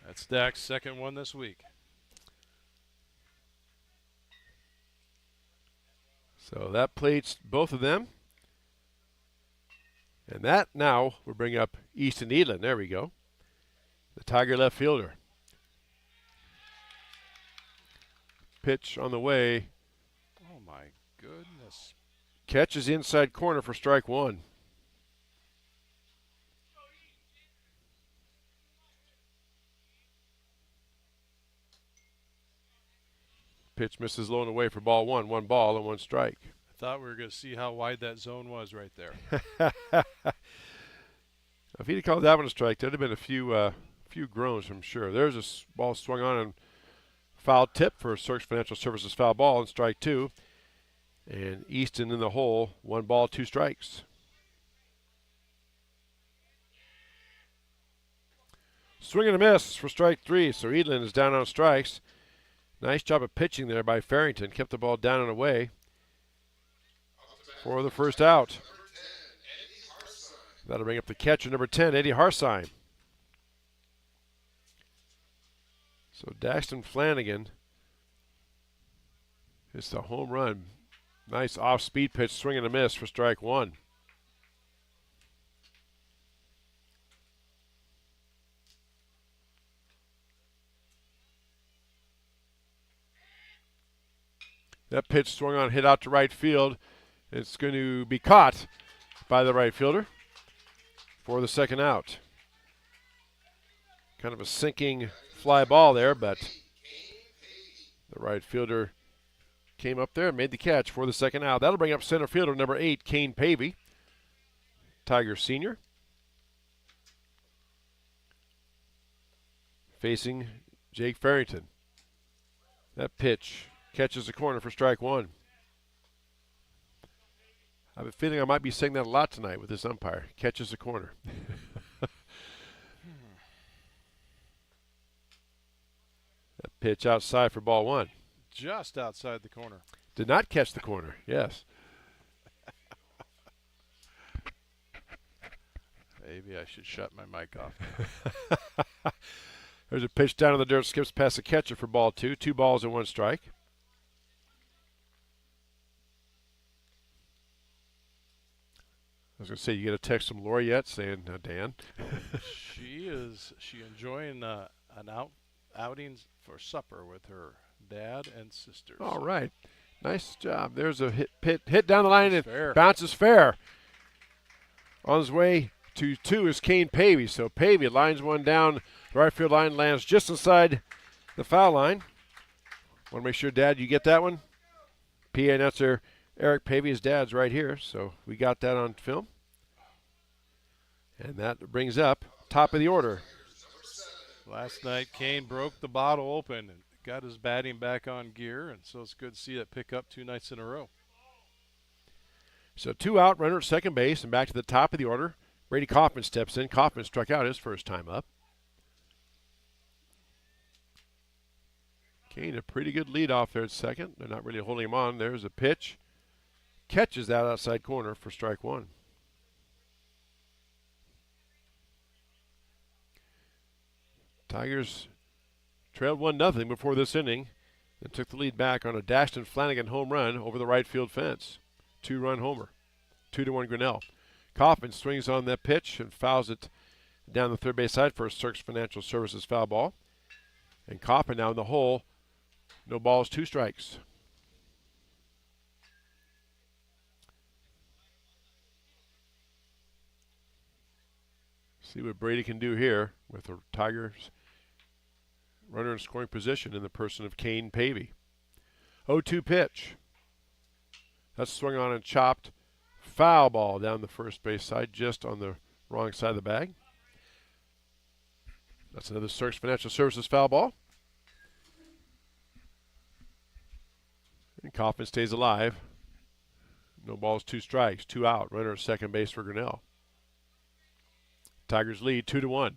That's Dak's second one this week. So that plates both of them. And that now will bring up Easton Edlin. There we go. The Tiger left fielder. Pitch on the way. Oh, my goodness. Catches inside corner for strike 1. Pitch misses low and away for ball 1. 1 ball and 1 strike. I thought we were going to see how wide that zone was right there. If he'd called that one a strike, there'd have been a few groans, I'm sure. There's a ball swung on and foul tip for Search Financial Services foul ball and strike 2. And Easton in the hole, 1 ball, 2 strikes. Swing and a miss for strike 3, so Edlin is down on strikes. Nice job of pitching there by Farrington. Kept the ball down and away for the first out. That'll bring up the catcher, number 10, Eddie Harsine. So Daxton Flanagan hits the home run. Nice off-speed pitch, swing and a miss for strike 1. That pitch swung on, hit out to right field. It's going to be caught by the right fielder for the second out. Kind of a sinking fly ball there, but the right fielder came up there and made the catch for the second out. That'll bring up center fielder number 8, Kane Pavey, Tiger senior. Facing Jake Farrington. That pitch catches the corner for strike one. I have a feeling I might be saying that a lot tonight with this umpire. Catches the corner. That pitch outside for ball one. Just outside the corner. Did not catch the corner, yes. Maybe I should shut my mic off. There's a pitch down in the dirt, skips past the catcher for ball two. 2 balls and 1 strike. I was going to say, you get a text from Laura yet saying, Dan? She enjoying outings for supper with her dad and sisters. All right. Nice job. There's a hit down the line and fair. Bounces fair. On his way to 2 is Kane Pavey. So Pavey lines one down. The right field line, lands just inside the foul line. Want to make sure, Dad, you get that one? PA announcer Eric Pavey's dad's right here, so we got that on film. And that brings up top of the order. Last night, Kane broke the bottle open and got his batting back on gear, and so it's good to see that pick up 2 nights in a row. So 2 out, runner at second base, and back to the top of the order. Brady Kaufman steps in. Kaufman struck out his first time up. Kane, a pretty good lead off there at second. They're not really holding him on. There's a pitch. Catches that outside corner for strike one. Tigers trailed 1-0 before this inning and took the lead back on a Dashton Flanagan home run over the right field fence. 2-run homer. 2-1 Grinnell. Kaufman swings on that pitch and fouls it down the third base side for a Cirques Financial Services foul ball. And Kaufman now in the hole. No balls, 2 strikes. See what Brady can do here with the Tigers runner in scoring position in the person of Kane Pavey. 0-2 pitch. That's swung on and chopped. Foul ball down the first base side, just on the wrong side of the bag. That's another Cirques Financial Services foul ball. And Kaufman stays alive. No balls, 2 strikes, 2 out. Runner at second base for Grinnell. Tigers lead 2-1.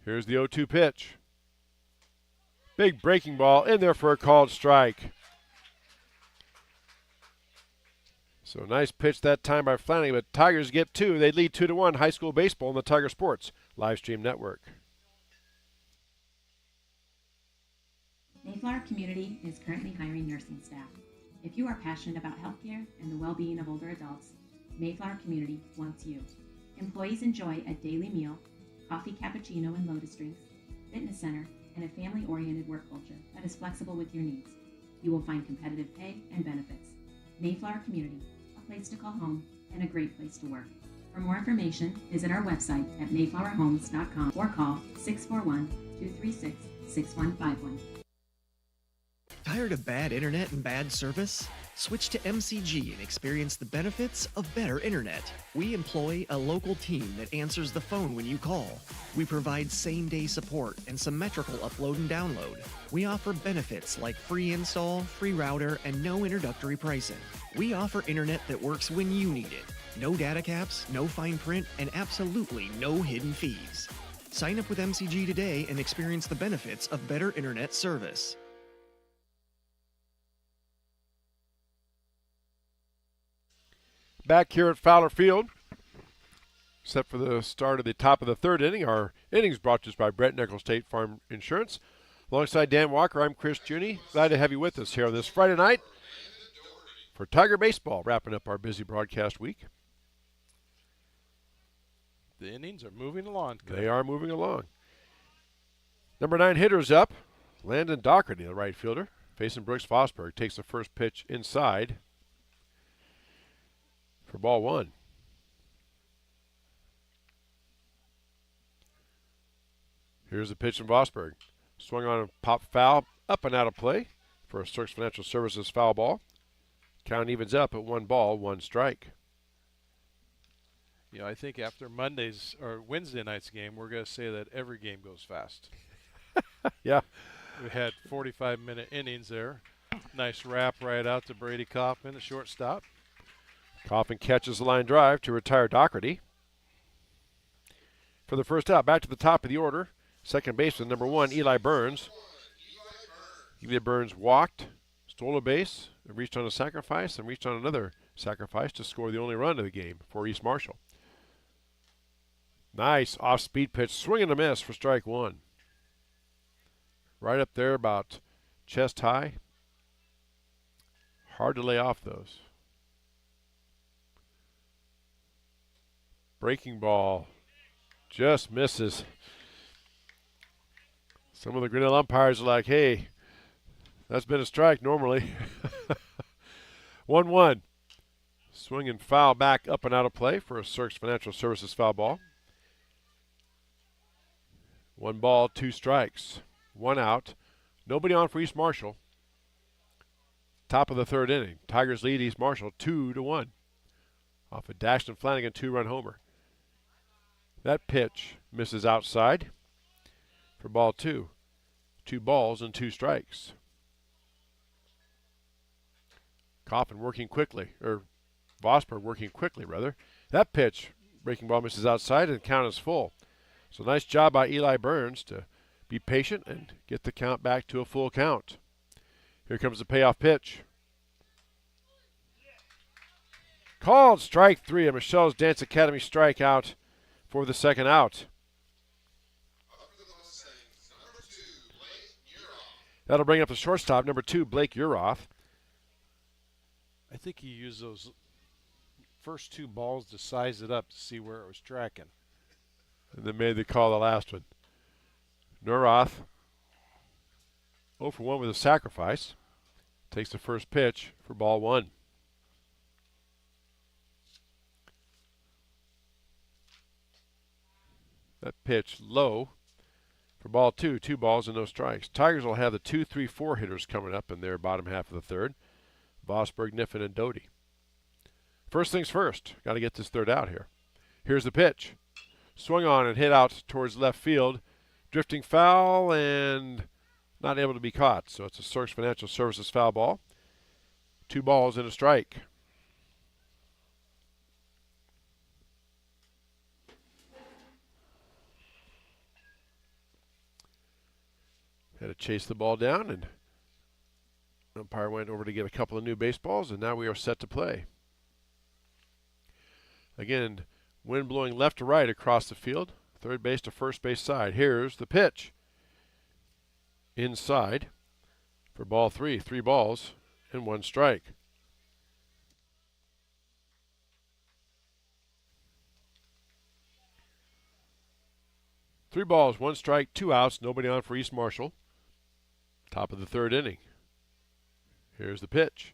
Here's the 0-2 pitch. Big breaking ball in there for a called strike. So nice pitch that time by Flanagan, but Tigers get 2. They lead 2-1. High school baseball on the Tiger Sports live stream network. Mayflower Community is currently hiring nursing staff. If you are passionate about healthcare and the well-being of older adults, Mayflower Community wants you. Employees enjoy a daily meal, coffee cappuccino and lotus drinks, fitness center, and a family-oriented work culture that is flexible with your needs. You will find competitive pay and benefits. Mayflower Community, a place to call home and a great place to work. For more information, visit our website at mayflowerhomes.com or call 641-236-6151. Tired of bad internet and bad service? Switch to MCG and experience the benefits of better internet. We employ a local team that answers the phone when you call. We provide same-day support and symmetrical upload and download. We offer benefits like free install, free router, and no introductory pricing. We offer internet that works when you need it. No data caps, no fine print, and absolutely no hidden fees. Sign up with MCG today and experience the benefits of better internet service. Back here at Fowler Field, except for the start of the top of the third inning. Our innings brought to us by Brett Nichols State Farm Insurance. Alongside Dan Walker, I'm Chris Juni. Glad to have you with us here on this Friday night for Tiger Baseball, wrapping up our busy broadcast week. The innings are moving along. They are moving along. Number 9 hitter's up. Landon Doherty, the right fielder, facing Brooks Fosberg. Takes the first pitch inside for ball 1. Here's the pitch from Vosberg. Swung on a pop foul, up and out of play for a Cirques Financial Services foul ball. Count evens up at 1 ball, 1 strike. Yeah, I think after Monday's or Wednesday night's game, we're going to say that every game goes fast. Yeah. We had 45-minute innings there. Nice wrap right out to Brady Kaufman, the shortstop. Kaufman catches the line drive to retire Doherty. For the first out, back to the top of the order. Second baseman, number 1, Eli Burns. Eli Burns walked, stole a base, reached on a sacrifice, and reached on another sacrifice to score the only run of the game for East Marshall. Nice off-speed pitch, swing and a miss for strike 1. Right up there about chest high. Hard to lay off those. Breaking ball just misses. Some of the Grinnell umpires are like, hey, that's been a strike normally. 1-1. Swing and foul back up and out of play for a Cirques Financial Services foul ball. 1 ball, 2 strikes. 1 out. Nobody on for East Marshall. Top of the 3rd inning. Tigers lead East Marshall 2-1. Off a Dashton Flanagan 2-run homer. That pitch misses outside for ball 2. 2 balls and 2 strikes. Kaufman working quickly, or Vosberg working quickly, rather. That pitch, breaking ball, misses outside and the count is full. So nice job by Eli Burns to be patient and get the count back to a full count. Here comes the payoff pitch. Called strike 3, a Michelle's Dance Academy strikeout for the second out. That'll bring up the shortstop, number 2, Blake Uroff. I think he used those first 2 balls to size it up to see where it was tracking. And then made the call the last one. Uroff 0 for 1 with a sacrifice. Takes the first pitch for ball 1. That pitch low for ball 2. 2 balls and no strikes. Tigers will have the 2, 3, 4 hitters coming up in their bottom half of the 3rd. Vosberg, Niffen, and Doty. First things first. Got to get this 3rd out here. Here's the pitch. Swung on and hit out towards left field. Drifting foul and not able to be caught. So it's a Cirques Financial Services foul ball. 2 balls and a strike. Had to chase the ball down, and umpire went over to get a couple of new baseballs, and now we are set to play. Again, wind blowing left to right across the field. Third base to first base side. Here's the pitch. Inside for ball 3. 3 balls and 1 strike. Three balls, 1 strike, 2 outs, nobody on for East Marshall. Top of the 3rd inning. Here's the pitch.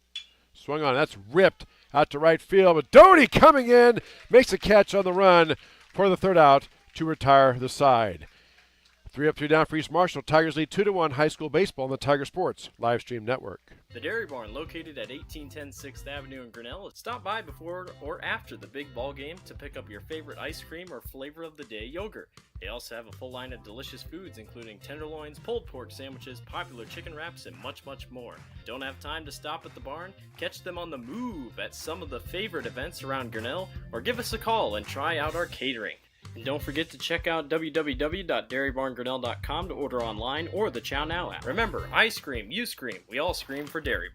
Swung on, that's ripped out to right field, but Doty coming in, makes a catch on the run for the 3rd out to retire the side. 3 up, 3 down for East Marshall. Tigers lead 2-1 high school baseball on the Tiger Sports live stream network. The Dairy Barn, located at 1810 6th Avenue in Grinnell. Stop by before or after the big ball game to pick up your favorite ice cream or flavor of the day yogurt. They also have a full line of delicious foods, including tenderloins, pulled pork sandwiches, popular chicken wraps, and much, much more. Don't have time to stop at the barn? Catch them on the move at some of the favorite events around Grinnell, or give us a call and try out our catering. And don't forget to check out www.dairybarngrinnell.com to order online or the Chow Now app. Remember, I scream, you scream, we all scream for Dairy.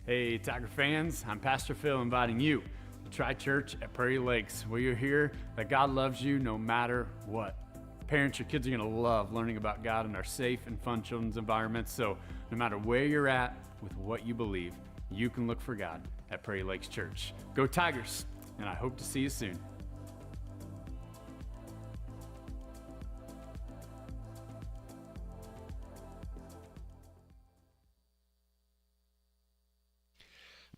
Hey, Tiger fans, I'm Pastor Phil inviting you to try church at Prairie Lakes, where you'll hear that God loves you no matter what. Parents, your kids are going to love learning about God in our safe and fun children's environments, so no matter where you're at with what you believe, you can look for God at Prairie Lakes Church. Go Tigers, and I hope to see you soon.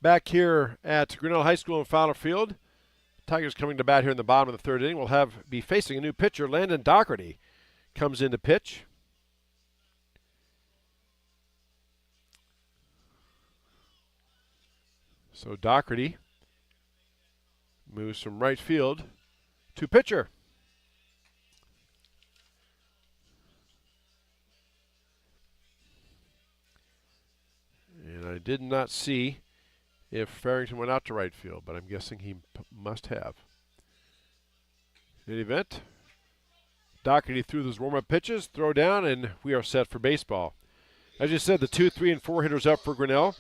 Back here at Grinnell High School in Fowler Field, Tigers coming to bat here in the bottom of the 3rd inning. We'll be facing a new pitcher, Landon Doherty. comes in to pitch. So Doherty moves from right field to pitcher. And I did not see if Farrington went out to right field, but I'm guessing he must have. In any event, Doherty threw those warm-up pitches, throw down, and we are set for baseball. As you said, the 2, 3, and 4 hitters up for Grinnell.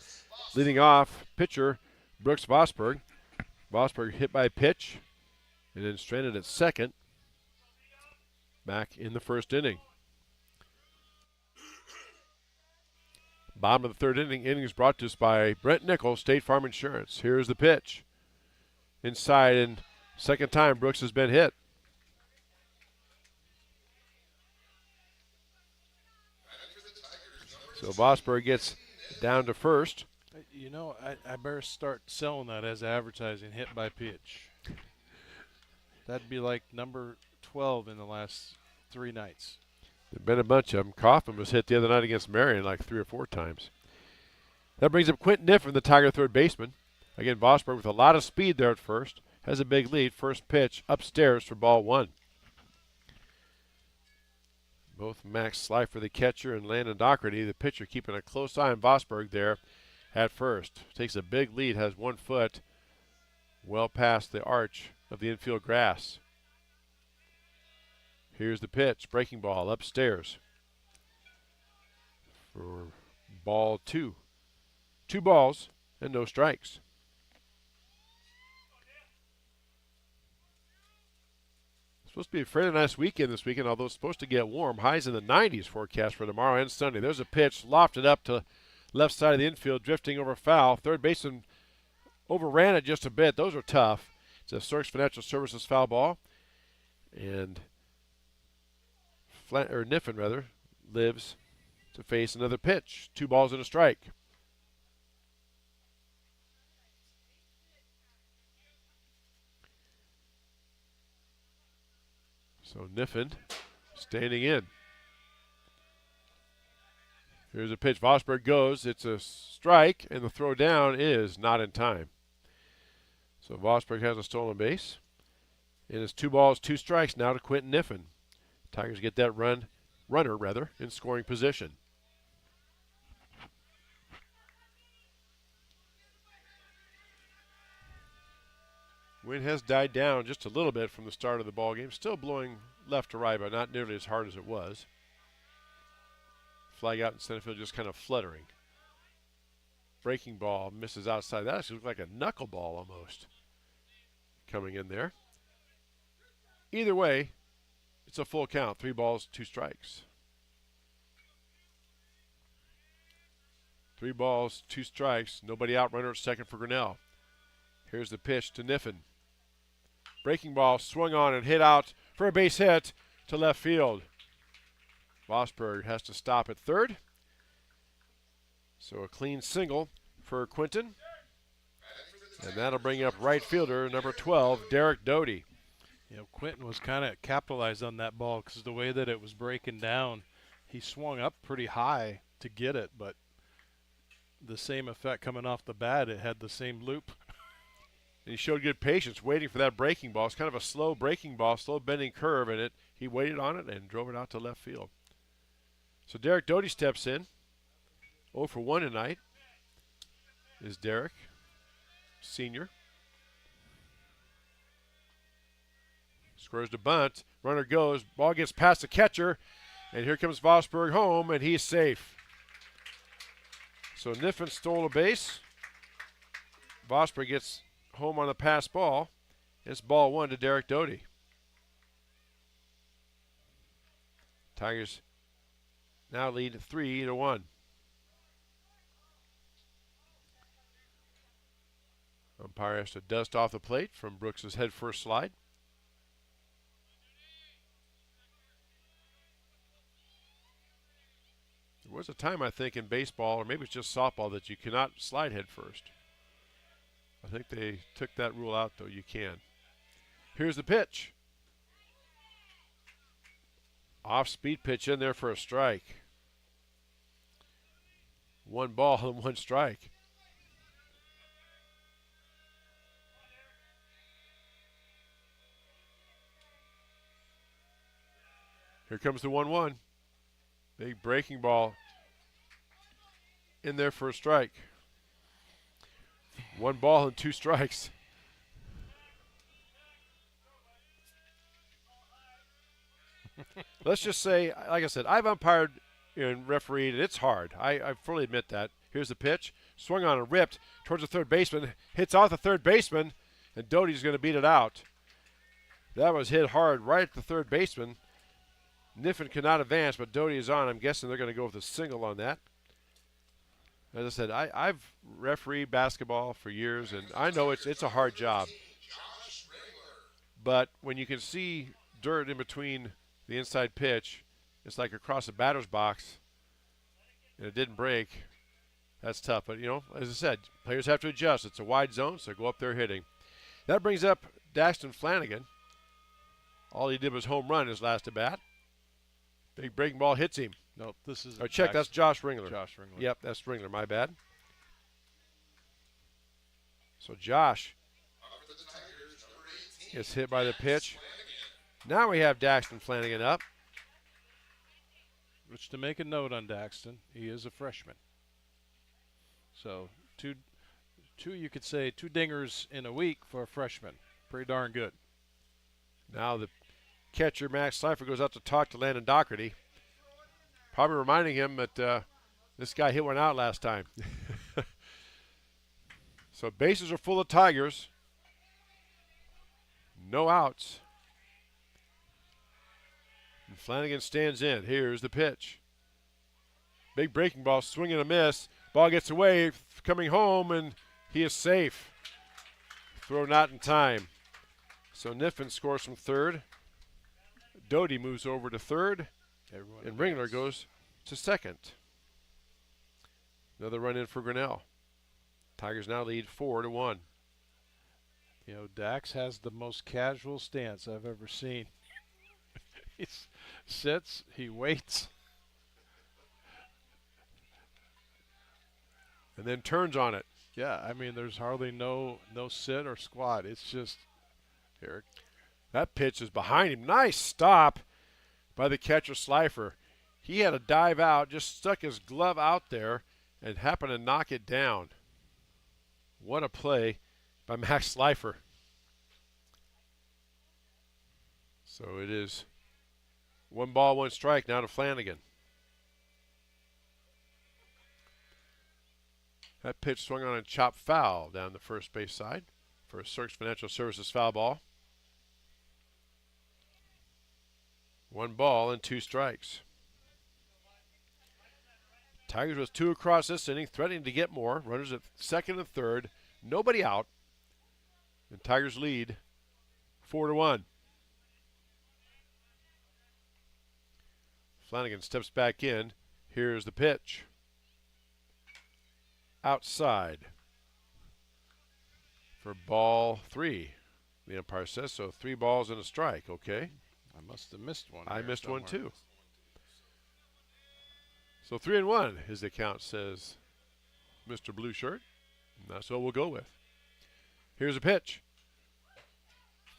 Leading off, pitcher Brooks Vosberg. Vosberg hit by a pitch and then stranded at second back in the first inning. Bottom of the third inning is brought to us by Brent Nichols, State Farm Insurance. Here's the pitch. Inside, and second time Brooks has been hit. So Vosberg gets down to first. You know, I better start selling that as advertising, hit by pitch. That'd be like number 12 in the last 3 nights. There've been a bunch of them. Kaufman was hit the other night against Marion like 3 or 4 times. That brings up Quentin Niffen, the Tiger third baseman. Again, Vosberg with a lot of speed there at first. Has a big lead. First pitch upstairs for ball 1. Both Max Slifer, the catcher, and Landon Doherty, the pitcher, keeping a close eye on Vosberg there at first. Takes a big lead, has 1 foot well past the arch of the infield grass. Here's the pitch, breaking ball upstairs for ball 2. 2 balls and no strikes. Supposed to be a fairly nice weekend this weekend, although it's supposed to get warm. Highs in the 90s forecast for tomorrow and Sunday. There's a pitch lofted up to left side of the infield, drifting over foul. Third baseman overran it just a bit. Those are tough. It's a Serks Financial Services foul ball. And Niffen lives to face another pitch. 2 balls and a strike. So Niffen standing in. Here's a pitch. Vosberg goes. It's a strike, and the throw down is not in time. So Vosberg has a stolen base. And it's 2 balls, 2 strikes now to Quentin Niffen. Tigers get that runner in scoring position. Wind has died down just a little bit from the start of the ball game. Still blowing left to right, but not nearly as hard as it was. Flag out in center field, just kind of fluttering. Breaking ball misses outside. That actually looked like a knuckleball almost coming in there. Either way, it's a full count. 3 balls, 2 strikes. 3 balls, 2 strikes. Nobody out. Runner at second for Grinnell. Here's the pitch to Niffen. Breaking ball swung on and hit out for a base hit to left field. Vosberg has to stop at third. So a clean single for Quentin. And that'll bring up right fielder number 12, Derek Doty. You know, Quentin was kind of capitalized on that ball because the way that it was breaking down, he swung up pretty high to get it, but the same effect coming off the bat, it had the same loop. And he showed good patience waiting for that breaking ball. It's kind of a slow breaking ball, slow bending curve, and he waited on it and drove it out to left field. So Derek Doty steps in. 0 for 1 tonight is Derek, senior. Squares to bunt. Runner goes. Ball gets past the catcher. And here comes Vosberg home, and he's safe. So Niffen stole a base. Vosberg gets home on the pass ball. It's ball 1 to Derek Doty. Tigers now lead 3-1. Umpire has to dust off the plate from Brooks's head first slide. There was a time, I think, in baseball, or maybe it's just softball, that you cannot slide head first. I think they took that rule out, though. You can. Here's the pitch. Off-speed pitch in there for a strike. 1 ball and 1 strike. Here comes the 1-1. Big breaking ball in there for a strike. 1 ball and 2 strikes. Let's just say, like I said, I've umpired and refereed, and it's hard. I fully admit that. Here's the pitch. Swung on and ripped towards the third baseman. Hits off the third baseman, and Doty's going to beat it out. That was hit hard right at the third baseman. Niffen could not advance, but Doty is on. I'm guessing they're going to go with a single on that. As I said, I've refereed basketball for years, and I know it's a hard job. But when you can see dirt in between the inside pitch, it's like across the batter's box, and it didn't break. That's tough. But, you know, as I said, players have to adjust. It's a wide zone, so go up there hitting. That brings up Daxton Flanagan. All he did was home run his last at bat. Big breaking ball hits him. Nope, this is. Oh, check, that's Josh Ringler. Josh Ringler. Yep, that's Ringler, my bad. So Josh gets hit by the pitch. Now we have Daxton Flanagan up. Which, to make a note on Daxton, he is a freshman. So two you could say 2 dingers in a week for a freshman. Pretty darn good. Now the catcher, Max Slifer, goes out to talk to Landon Doherty. Probably reminding him that this guy hit one out last time. So bases are full of Tigers. No outs. And Flanagan stands in. Here's the pitch. Big breaking ball, swing and a miss. Ball gets away, coming home, and he is safe. Throw not in time. So Niffen scores from third. Doty moves over to third. And Ringler goes to second. Another run in for Grinnell. Tigers now lead 4-1. You know, Dax has the most casual stance I've ever seen. He sits, he waits. And then turns on it. Yeah, I mean, there's hardly no sit or squat. It's just, here. That pitch is behind him. Nice stop by the catcher Slifer. He had to dive out, just stuck his glove out there and happened to knock it down. What a play by Max Slifer. So it is 1 ball, 1 strike now to Flanagan. That pitch swung on and chopped foul down the first base side for a Cirques Financial Services foul ball. 1 ball and 2 strikes. Tigers with 2 across this inning, threatening to get more. Runners at second and third. Nobody out. And Tigers lead 4-1. Flanagan steps back in. Here's the pitch. Outside for ball 3. The umpire says so. 3 balls and a strike. Okay. I must have missed one. I missed one somewhere. too. So 3-1 is the count, says Mr. Blue Shirt. And that's what we'll go with. Here's a pitch.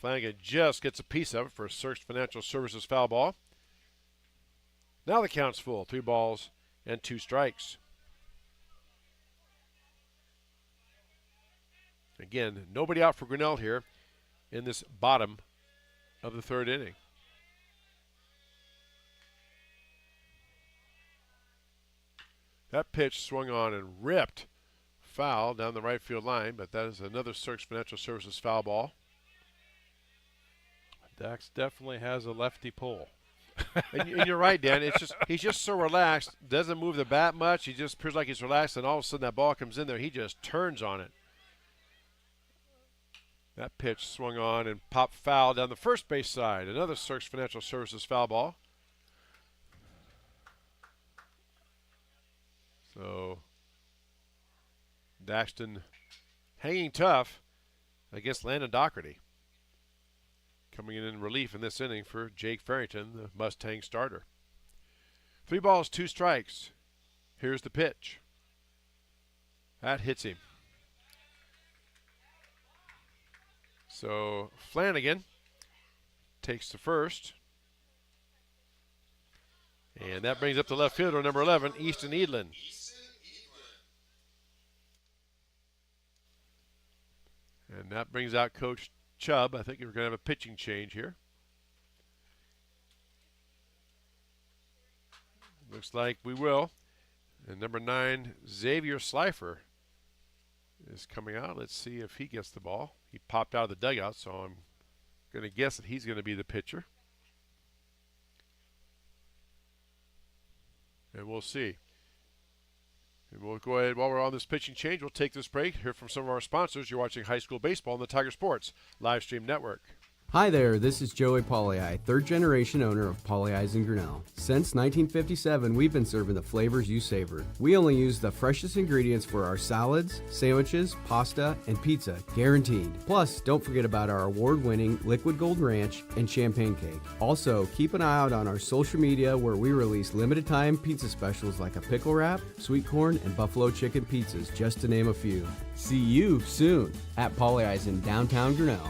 Flanagan just gets a piece of it for a Cirques Financial Services foul ball. Now the count's full. 3 balls and 2 strikes. Again, nobody out for Grinnell here in this bottom of the 3rd inning. That pitch swung on and ripped foul down the right field line, but that is another Cirques Financial Services foul ball. Dax definitely has a lefty pull. And you're right, Dan. It's just he's just so relaxed. Doesn't move the bat much. He just appears like he's relaxed, and all of a sudden that ball comes in there. He just turns on it. That pitch swung on and popped foul down the first base side. Another Cirques Financial Services foul ball. So Daxton hanging tough against Landon Doherty. coming in relief in this inning for Jake Farrington, the Mustang starter. 3 balls, 2 strikes. Here's the pitch. That hits him. So Flanagan takes the first. And that brings up the left fielder, number 11, Easton Edlin. And that brings out Coach Chubb. I think we're going to have a pitching change here. Looks like we will. And number 9, Xavier Slifer, is coming out. Let's see if he gets the ball. He popped out of the dugout, so I'm going to guess that he's going to be the pitcher. And we'll see. And we'll go ahead, while we're on this pitching change, we'll take this break, hear from some of our sponsors. You're watching high school baseball on the Tiger Sports live stream network. Hi there, this is Joey Pauley, third generation owner of Pauley in Grinnell. Since 1957, we've been serving the flavors you savor. We only use the freshest ingredients for our salads, sandwiches, pasta, and pizza, guaranteed. Plus, don't forget about our award-winning Liquid Gold Ranch and Champagne Cake. Also, keep an eye out on our social media where we release limited-time pizza specials like a pickle wrap, sweet corn, and buffalo chicken pizzas, just to name a few. See you soon at Pauley in downtown Grinnell.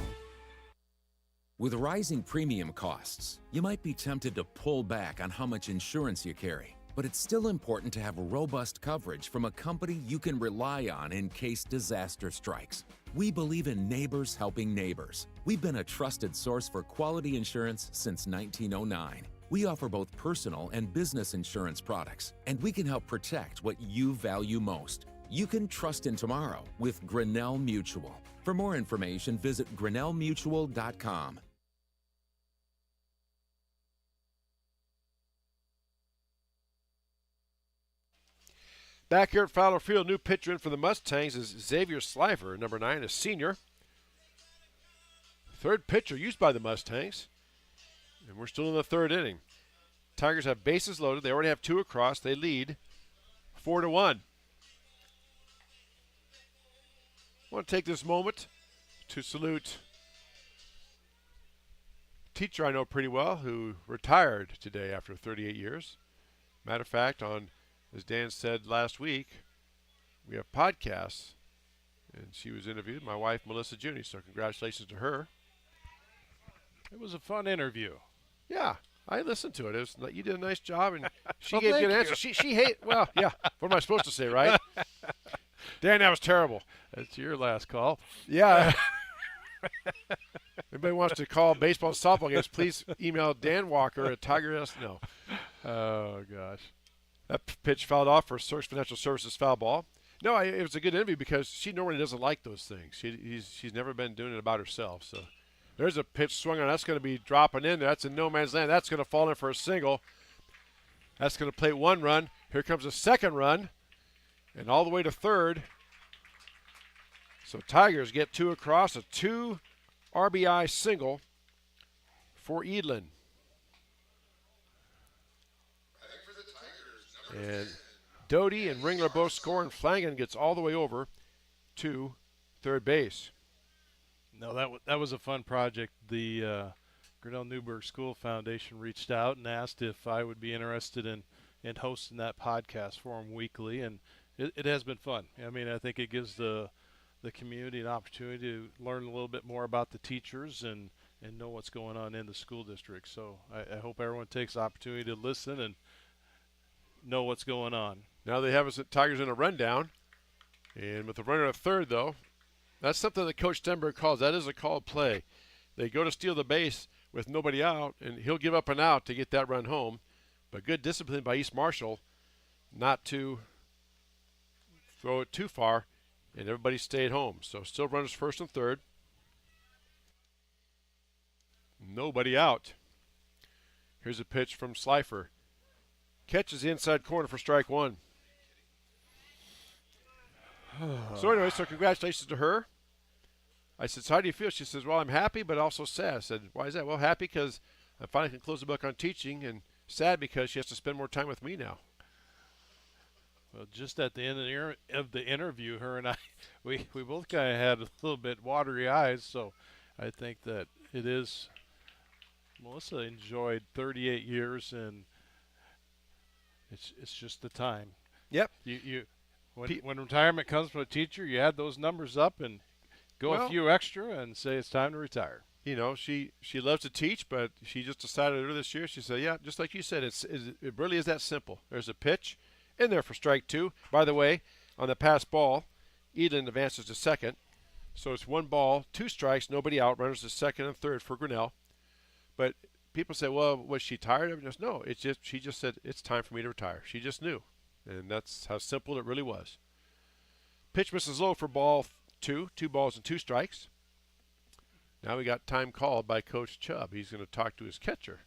With rising premium costs, you might be tempted to pull back on how much insurance you carry. But it's still important to have robust coverage from a company you can rely on in case disaster strikes. We believe in neighbors helping neighbors. We've been a trusted source for quality insurance since 1909. We offer both personal and business insurance products, and we can help protect what you value most. You can trust in tomorrow with Grinnell Mutual. For more information, visit grinnellmutual.com. Back here at Fowler Field, new pitcher in for the Mustangs is Xavier Slifer, number 9, a senior. Third pitcher used by the Mustangs. And we're still in the 3rd inning. Tigers have bases loaded. They already have 2 across. They lead 4-1. I want to take this moment to salute a teacher I know pretty well who retired today after 38 years. Matter of fact, as Dan said last week, we have podcasts, and she was interviewed, my wife, Melissa Junie, so congratulations to her. It was a fun interview. Yeah, I listened to it. You did a nice job, and she Well, gave thank good you. answers. She well, yeah, what am I supposed to say, right? Dan, that was terrible. That's your last call. Yeah. Anybody wants to call baseball and softball games, please email Dan Walker at Tiger S. No. Oh, gosh. That pitch fouled off for Source Financial Services foul ball. No, it was a good interview because she normally doesn't like those things. She's never been doing it about herself. So there's a pitch swung on. That's going to be dropping in. That's in no man's land. That's going to fall in for a single. That's going to plate 1 run. Here comes a 2nd run. And all the way to 3rd. So Tigers get 2 across, a 2 RBI single for Edlin. And Doty and Ringler both score, and Flanagan gets all the way over to 3rd base. No, that was a fun project. The Grinnell Newburgh School Foundation reached out and asked if I would be interested in hosting that podcast for them weekly, and it has been fun. I mean, I think it gives the community an opportunity to learn a little bit more about the teachers and know what's going on in the school district. So I hope everyone takes the opportunity to listen and know what's going on. Now they have us at Tigers in a rundown, and with the runner at 3rd, though, that's something that Coach Stenberg calls. That is a called play. They go to steal the base with nobody out, and he'll give up an out to get that run home. But good discipline by East Marshall not to throw it too far, and everybody stayed home. So still runners 1st and 3rd. Nobody out. Here's a pitch from Slifer. Catches the inside corner for strike 1. So anyway, congratulations to her. I said, so how do you feel? She says, well, I'm happy, but also sad. I said, why is that? Well, happy because I finally can close the book on teaching, and sad because she has to spend more time with me now. Well, just at the end of the interview, her and I, we both kind of had a little bit watery eyes. So I think that it is Melissa enjoyed 38 years, and it's just the time. Yep. When retirement comes from a teacher, you add those numbers up and go a few extra and say it's time to retire. You know, she loves to teach, but she just decided earlier this year, she said, yeah, just like you said, it really is that simple. There's a pitch in there for strike two. By the way, on the pass ball, Eden advances to second. So it's 1 ball, 2 strikes, nobody out. Runners to second and third for Grinnell. But people say, well, was she tired of it? No, she just said, it's time for me to retire. She just knew. And that's how simple it really was. Pitch misses low for ball 2, 2 balls and 2 strikes. Now we got time called by Coach Chubb. He's going to talk to his catcher.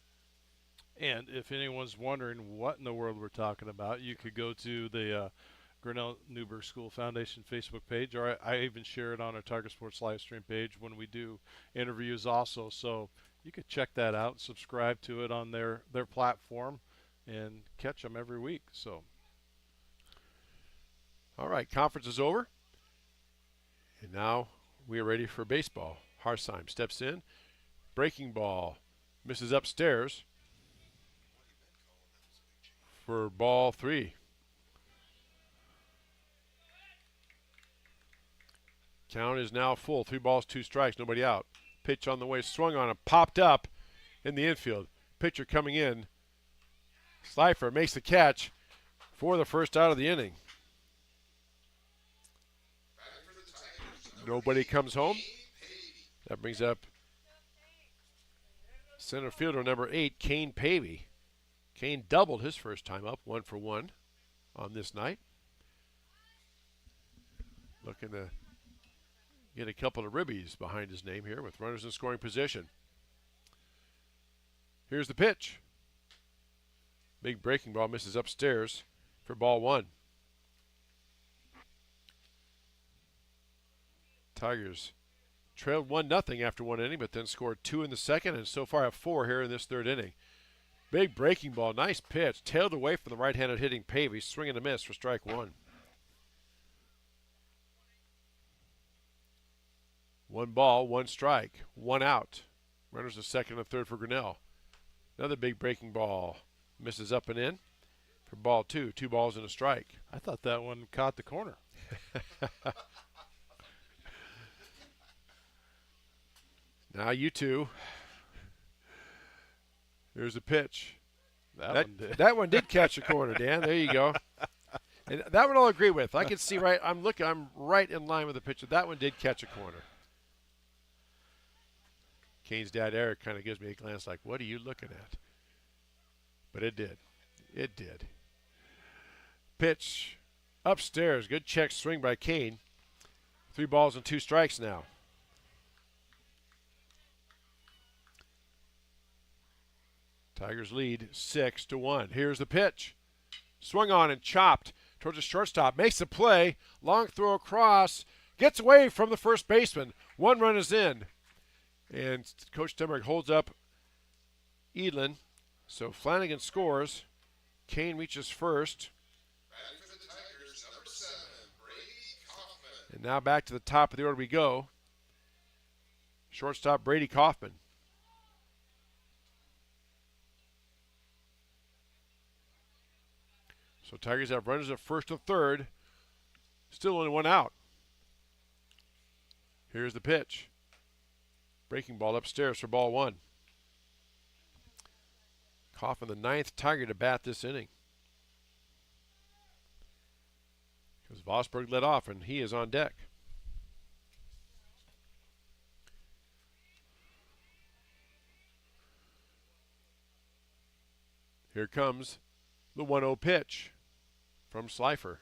And if anyone's wondering what in the world we're talking about, you could go to the Grinnell Newberg School Foundation Facebook page, or I even share it on our Target Sports live stream page when we do interviews also. So you could check that out, subscribe to it on their platform, and catch them every week. So, all right, conference is over. And now we are ready for baseball. Harsheim steps in. Breaking ball. Misses upstairs for ball 3. Count is now full. 3 balls, 2 strikes, nobody out. Pitch on the way, swung on him, popped up in the infield. Pitcher coming in. Slifer makes the catch for the first out of the inning. Nobody comes home. That brings up center fielder number 8, Kane Pavey. Kane doubled his first time up, 1 for 1 on this night. Looking to get a couple of ribbies behind his name here with runners in scoring position. Here's the pitch. Big breaking ball misses upstairs for ball 1. Tigers trailed 1-0 after 1 inning, but then scored 2 in the second, and so far have 4 here in this 3rd inning. Big breaking ball, nice pitch, tailed away from the right-handed hitting Pavey, swing and a miss for strike 1. 1 ball, 1 strike, 1 out. Runners to second and third for Grinnell. Another big breaking ball, misses up and in for ball 2, 2 balls and a strike. I thought that one caught the corner. Now you two. Here's a pitch. That one did catch a corner, Dan. There you go. And that one I'll agree with. I can see right. I'm right in line with the pitcher. That one did catch a corner. Kane's dad Eric kind of gives me a glance like, "What are you looking at?" But it did. It did. Pitch upstairs. Good check swing by Kane. 3 balls and 2 strikes now. Tigers lead 6-1. Here's the pitch. Swung on and chopped towards the shortstop. Makes the play. Long throw across. Gets away from the first baseman. 1 run is in. And Coach Stemberg holds up Edlin. So Flanagan scores. Kane reaches first. And now back to the top of the order we go. Shortstop Brady Kaufman. So Tigers have runners at first and third. Still only 1 out. Here's the pitch. Breaking ball upstairs for ball 1. Kaufman, the 9th Tiger to bat this inning. Because Vosberg led off and he is on deck. Here comes the 1-0 pitch from Slifer.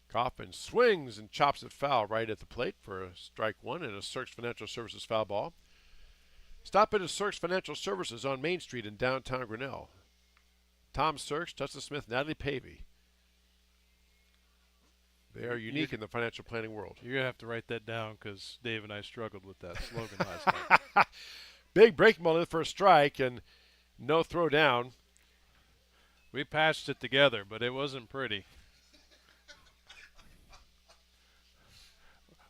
Kaufman swings and chops it foul right at the plate for a strike 1 and a Cirques Financial Services foul ball. Stop in at Cirques Financial Services on Main Street in downtown Grinnell. Tom Cirques, Justin Smith, Natalie Pavey. They are unique in the financial planning world. You're going to have to write that down because Dave and I struggled with that slogan last night. Big breaking ball in for a strike and no throw down. We patched it together, but it wasn't pretty.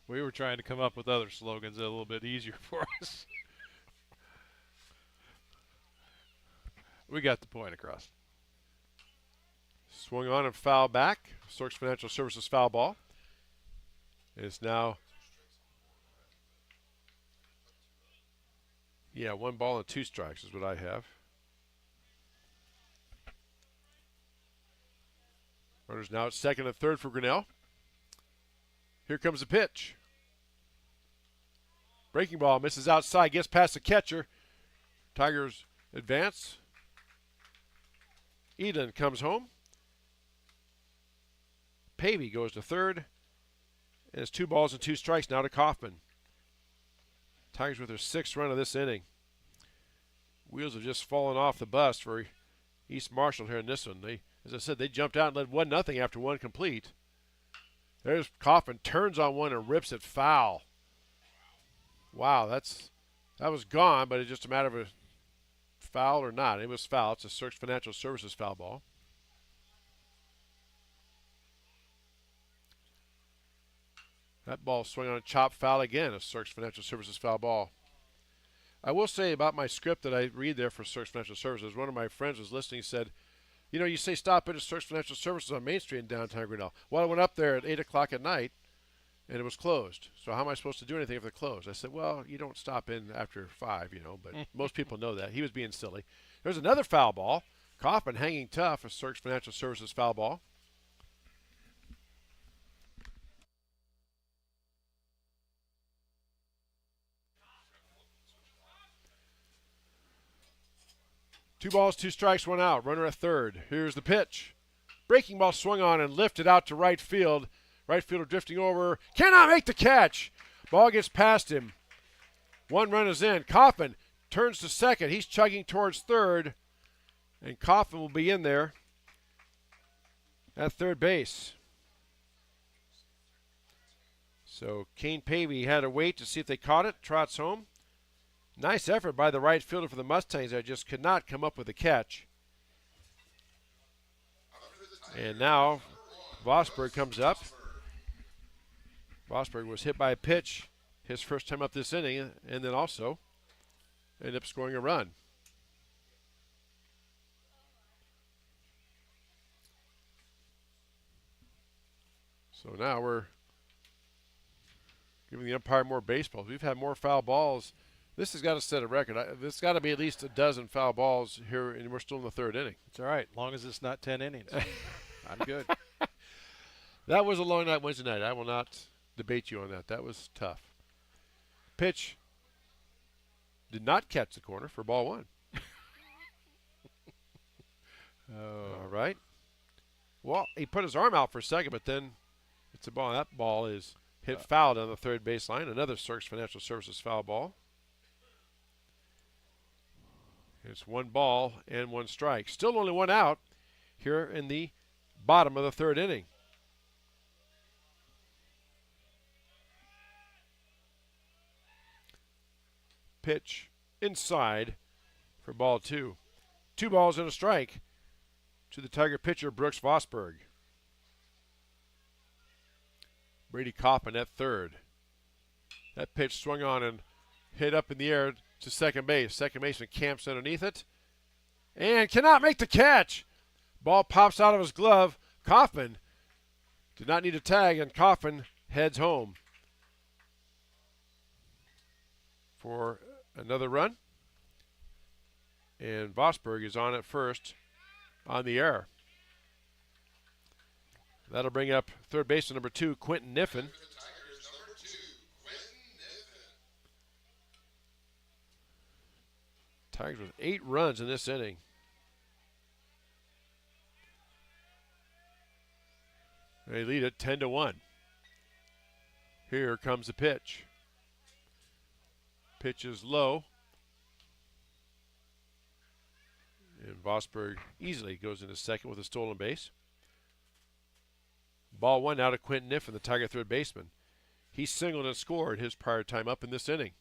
We were trying to come up with other slogans that are a little bit easier for us. We got the point across. Swung on and foul back. Source Financial Services foul ball. It's now, 1 ball and 2 strikes is what I have. Runners now at second and third for Grinnell. Here comes the pitch. Breaking ball misses outside, gets past the catcher. Tigers advance. Eden comes home. Pavey goes to third. And it's 2 balls and 2 strikes now to Kaufman. Tigers with their 6th run of this inning. Wheels have just fallen off the bus for East Marshall here in this one. As I said, they jumped out and led 1-0 after 1 complete. There's Kaufman, turns on one and rips it foul. Wow, that was gone, but it's just a matter of a foul or not. It was foul. It's a Source Financial Services foul ball. That ball swung on a chop foul again, a Source Financial Services foul ball. I will say about my script that I read there for Source Financial Services, one of my friends was listening, said, you say stop in at Source Financial Services on Main Street in downtown Grinnell. Well, I went up there at 8 o'clock at night, and it was closed. So how am I supposed to do anything if they're closed? I said, well, you don't stop in after 5, but most people know that. He was being silly. There's another foul ball. Kaufman hanging tough, a Source Financial Services foul ball. Two balls, 2 strikes, 1 out. Runner at third. Here's the pitch. Breaking ball swung on and lifted out to right field. Right fielder drifting over. Cannot make the catch. Ball gets past him. 1 run is in. Kaufman turns to second. He's chugging towards third. And Kaufman will be in there at third base. So Kane Pavey had to wait to see if they caught it. Trots home. Nice effort by the right fielder for the Mustangs. I just could not come up with a catch. And now Vosberg comes up. Vosberg was hit by a pitch his first time up this inning, and then also ended up scoring a run. So now we're giving the umpire more baseballs. We've had more foul balls. This has got to set a record. There's got to be at least a dozen foul balls here, and we're still in the 3rd inning. It's all right, as long as it's not 10 innings. I'm good. That was a long night Wednesday night. I will not debate you on that. That was tough. Pitch did not catch the corner for ball 1. All right. Well, he put his arm out for a second, but then it's a ball. That ball is hit foul down the third baseline. Another Source Financial Services foul ball. It's 1 ball and 1 strike. Still only 1 out here in the bottom of the 3rd inning. Pitch inside for ball 2. 2 balls and a strike to the Tiger pitcher, Brooks Vosberg. Brady Kaufman at third. That pitch swung on and hit up in the air to second base. Second baseman camps underneath it and cannot make the catch. Ball pops out of his glove. Kaufman did not need a tag, and Kaufman heads home for another run. And Vosberg is on at first on the error. That'll bring up third baseman number 2, Quentin Niffen. Tigers with 8 runs in this inning. They lead it 10-1. Here comes the pitch. Pitch is low. And Vosberg easily goes into second with a stolen base. Ball 1 now to Quentin Niffen, the Tiger third baseman. He singled and scored his prior time up in this inning.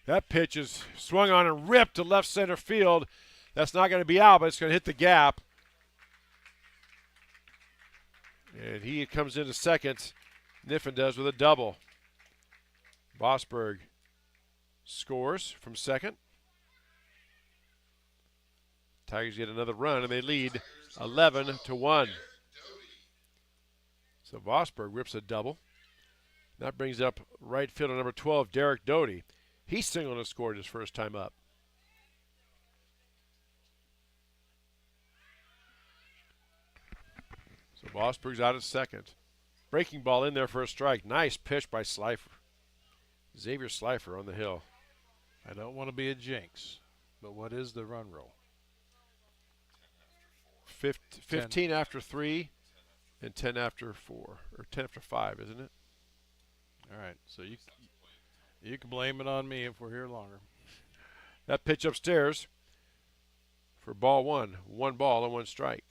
That pitch is swung on and ripped to left center field. That's not going to be out, but it's going to hit the gap. And he comes into second. Niffen does with a double. Vosberg scores from second. Tigers get another run, and they lead 11-1. So Vosberg rips a double. That brings up right fielder number 12, Derek Doty. He singled and scored his first time up. So Vosberg's out at second. Breaking ball in there for a strike. Nice pitch by Slifer. Xavier Slifer on the hill. I don't want to be a jinx, but what is the run roll? 15 after 3 and 10 after 4. Or 10 after 5, isn't it? All right, so you can blame it on me if we're here longer. That pitch upstairs for ball one. 1 ball and 1 strike.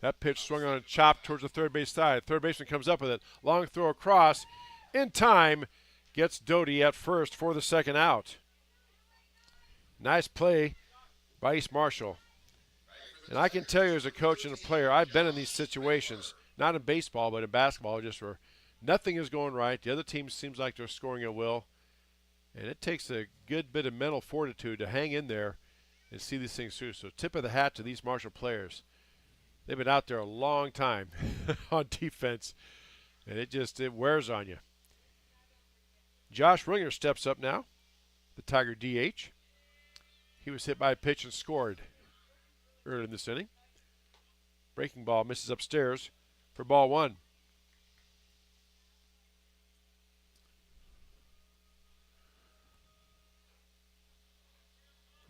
That pitch swung on a chop towards the third base side. Third baseman comes up with it. Long throw across. In time. Gets Doty at first for the second out. Nice play by East Marshall. And I can tell you as a coach and a player, I've been in these situations, not in baseball, but in basketball, just where nothing is going right. The other team seems like they're scoring at will. And it takes a good bit of mental fortitude to hang in there and see these things through. So tip of the hat to these Marshall players. They've been out there a long time on defense, and it wears on you. Josh Ringer steps up now, the Tiger DH. He was hit by a pitch and scored earlier in this inning. Breaking ball misses upstairs for ball 1.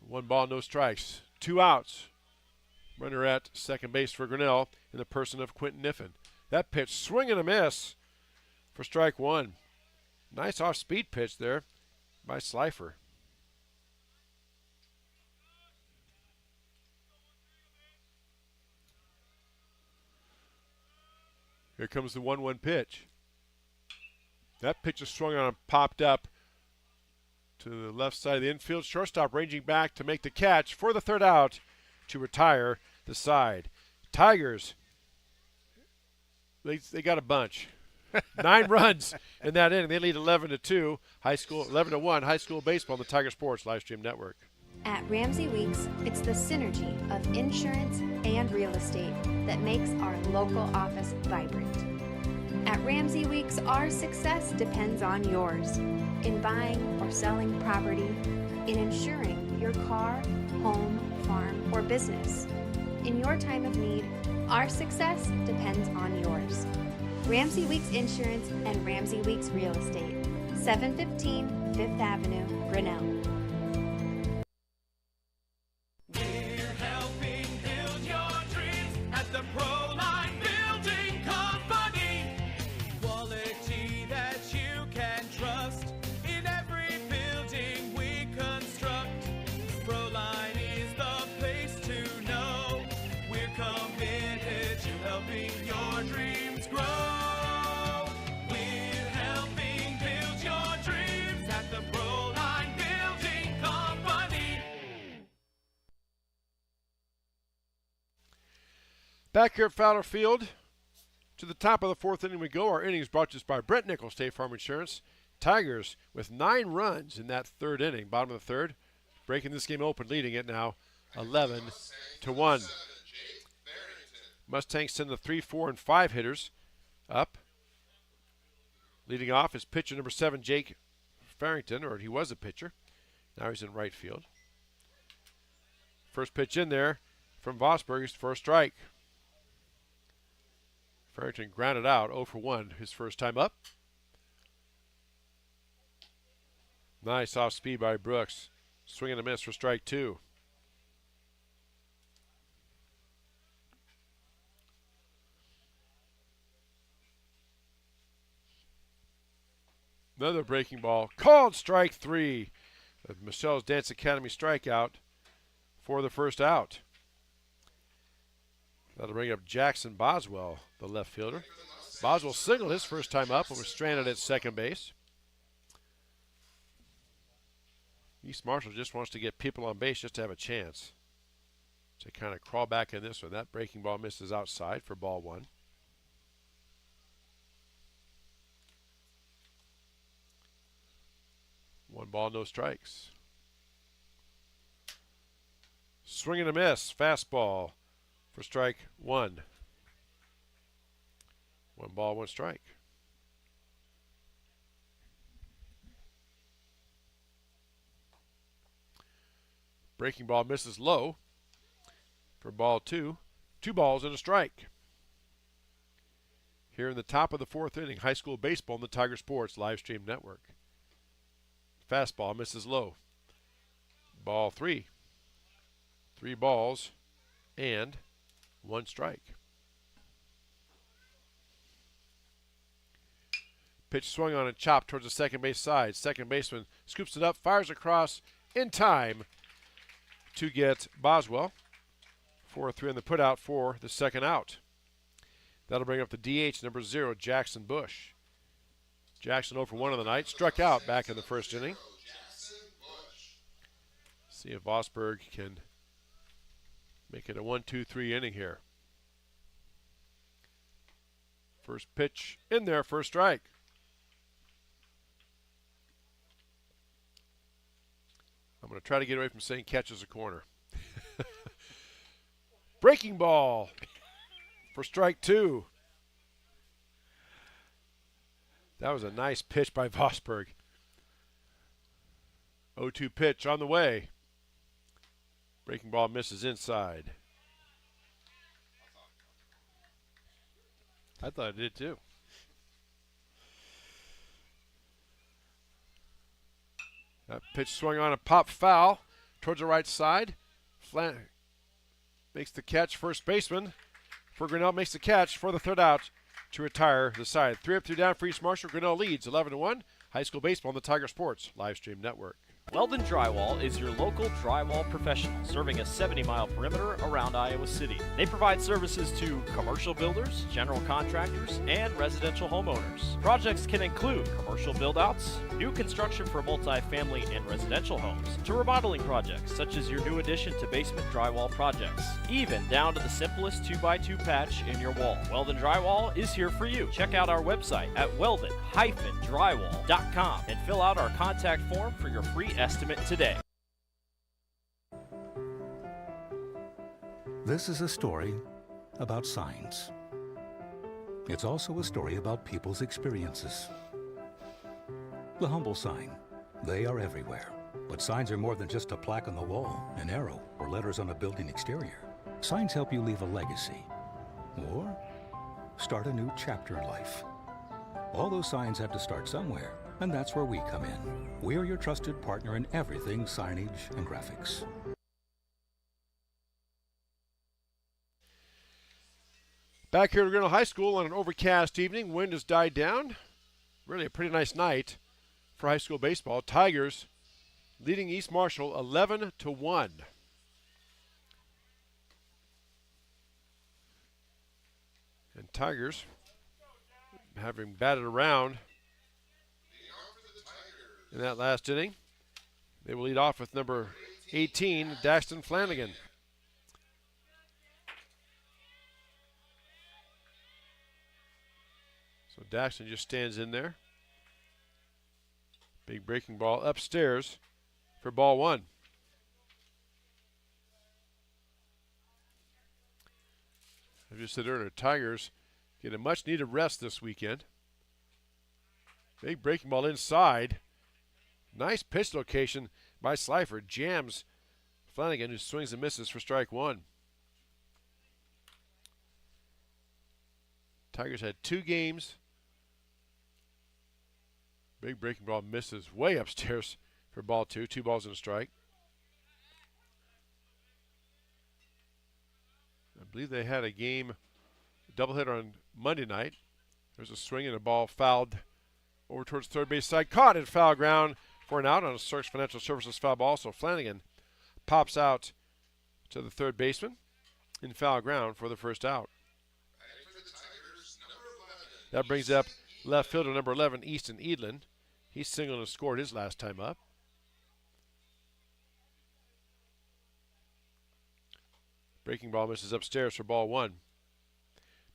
One ball, no strikes. 2 outs. Runner at second base for Grinnell in the person of Quentin Niffen. That pitch, swing and a miss for strike 1. Nice off-speed pitch there by Slifer. Here comes the 1-1 pitch. That pitch is swung on and popped up to the left side of the infield. Shortstop ranging back to make the catch for the third out to retire the side. Tigers, they got a bunch. 9 runs in that inning. They lead 11-2. 11-1. High school baseball on the Tiger Sports Livestream Network. At Ramsey Weeks, it's the synergy of insurance and real estate that makes our local office vibrant. At Ramsey Weeks, our success depends on yours in buying or selling property, in insuring your car, home, farm, or business. In your time of need, our success depends on yours. Ramsey Weeks Insurance and Ramsey Weeks Real Estate, 715 Fifth Avenue, Grinnell. We're helping build your dreams at the Proline Building Company. Quality that you can trust in every building we construct. Proline is the place to know. We're committed to helping your dreams grow. We're helping build your dreams at the Proline Building Company. Back here at Fowler Field, to the top of the 4th inning we go. Our innings brought to us by Brett Nichols, State Farm Insurance. Tigers with 9 runs in that 3rd inning, bottom of the 3rd, breaking this game open, leading it now 11-1. Mustangs send the 3, 4, and 5 hitters up. Leading off is pitcher number 7, Jake Farrington, or he was a pitcher. Now he's in right field. First pitch in there from Vosberg is for a strike. Farrington grounded out 0 for 1 his first time up. Nice off speed by Brooks. Swing and a miss for strike 2. Another breaking ball. Called strike 3. Michelle's Dance Academy strikeout for the first out. That'll bring up Jackson Boswell, the left fielder. Boswell singled his first time up and was stranded at second base. East Marshall just wants to get people on base just to have a chance to kind of crawl back in this one. That breaking ball misses outside for ball 1. ball, no strikes. Swing and a miss. Fastball for strike one. 1 ball, 1 strike. Breaking ball misses low for ball 2. 2 balls and a strike. Here in the top of the 4th inning, high school baseball on the Tiger Sports live stream network. Fastball misses low. Ball 3. 3 balls and 1 strike. Pitch swung on and chopped towards the second base side. Second baseman scoops it up, fires across in time to get Boswell for a 3 on the putout for the second out. That'll bring up the DH number 0, Jackson Bush. Jackson 0 for 1 on the night, struck out back in the first inning. See if Vosberg can make it a 1-2-3 inning here. First pitch in there, first strike. I'm going to try to get away from saying catches a corner. Breaking ball for strike 2. That was a nice pitch by Vosberg. 0-2 pitch on the way. Breaking ball misses inside. I thought it did too. That pitch swung on a pop foul towards the right side. Makes the catch. First baseman for Grinnell makes the catch for the third out to retire the side. 3 up, 3 down for East Marshall. Grinnell leads 11-1. High school baseball on the Tiger Sports live stream network. Weldon Drywall is your local drywall professional, serving a 70-mile perimeter around Iowa City. They provide services to commercial builders, general contractors, and residential homeowners. Projects can include commercial build-outs, new construction for multi-family and residential homes, to remodeling projects such as your new addition to basement drywall projects, even down to the simplest 2x2 patch in your wall. Weldon Drywall is here for you. Check out our website at weldon-drywall.com and fill out our contact form for your free estimate today. This is a story about signs. It's also a story about people's experiences. The humble sign. They are everywhere. But signs are more than just a plaque on the wall, an arrow, or letters on a building exterior. Signs help you leave a legacy or start a new chapter in life. All those signs have to start somewhere, and that's where we come in. We're your trusted partner in everything signage and graphics. Back here at Grinnell High School on an overcast evening. Wind has died down. Really a pretty nice night for high school baseball. Tigers leading East Marshall 11-1. And Tigers, having batted around in that last inning, they will lead off with number 18, Daxton Flanagan. So Daxton just stands in there. Big breaking ball upstairs for ball 1. I just said earlier, Tigers get a much needed rest this weekend. Big breaking ball inside. Nice pitch location by Slifer. Jams Flanagan, who swings and misses for strike 1. Tigers had 2 games. Big breaking ball misses way upstairs for ball 2. 2 balls and a strike. I believe they had a game, doubleheader on Monday night. There's a swing and a ball fouled over towards third base side. Caught in foul ground for an out on a Search Financial Services foul ball. So Flanagan pops out to the third baseman in foul ground for the first out. That brings up left fielder number 11, Easton Edlin. He singled and scored his last time up. Breaking ball misses upstairs for ball 1.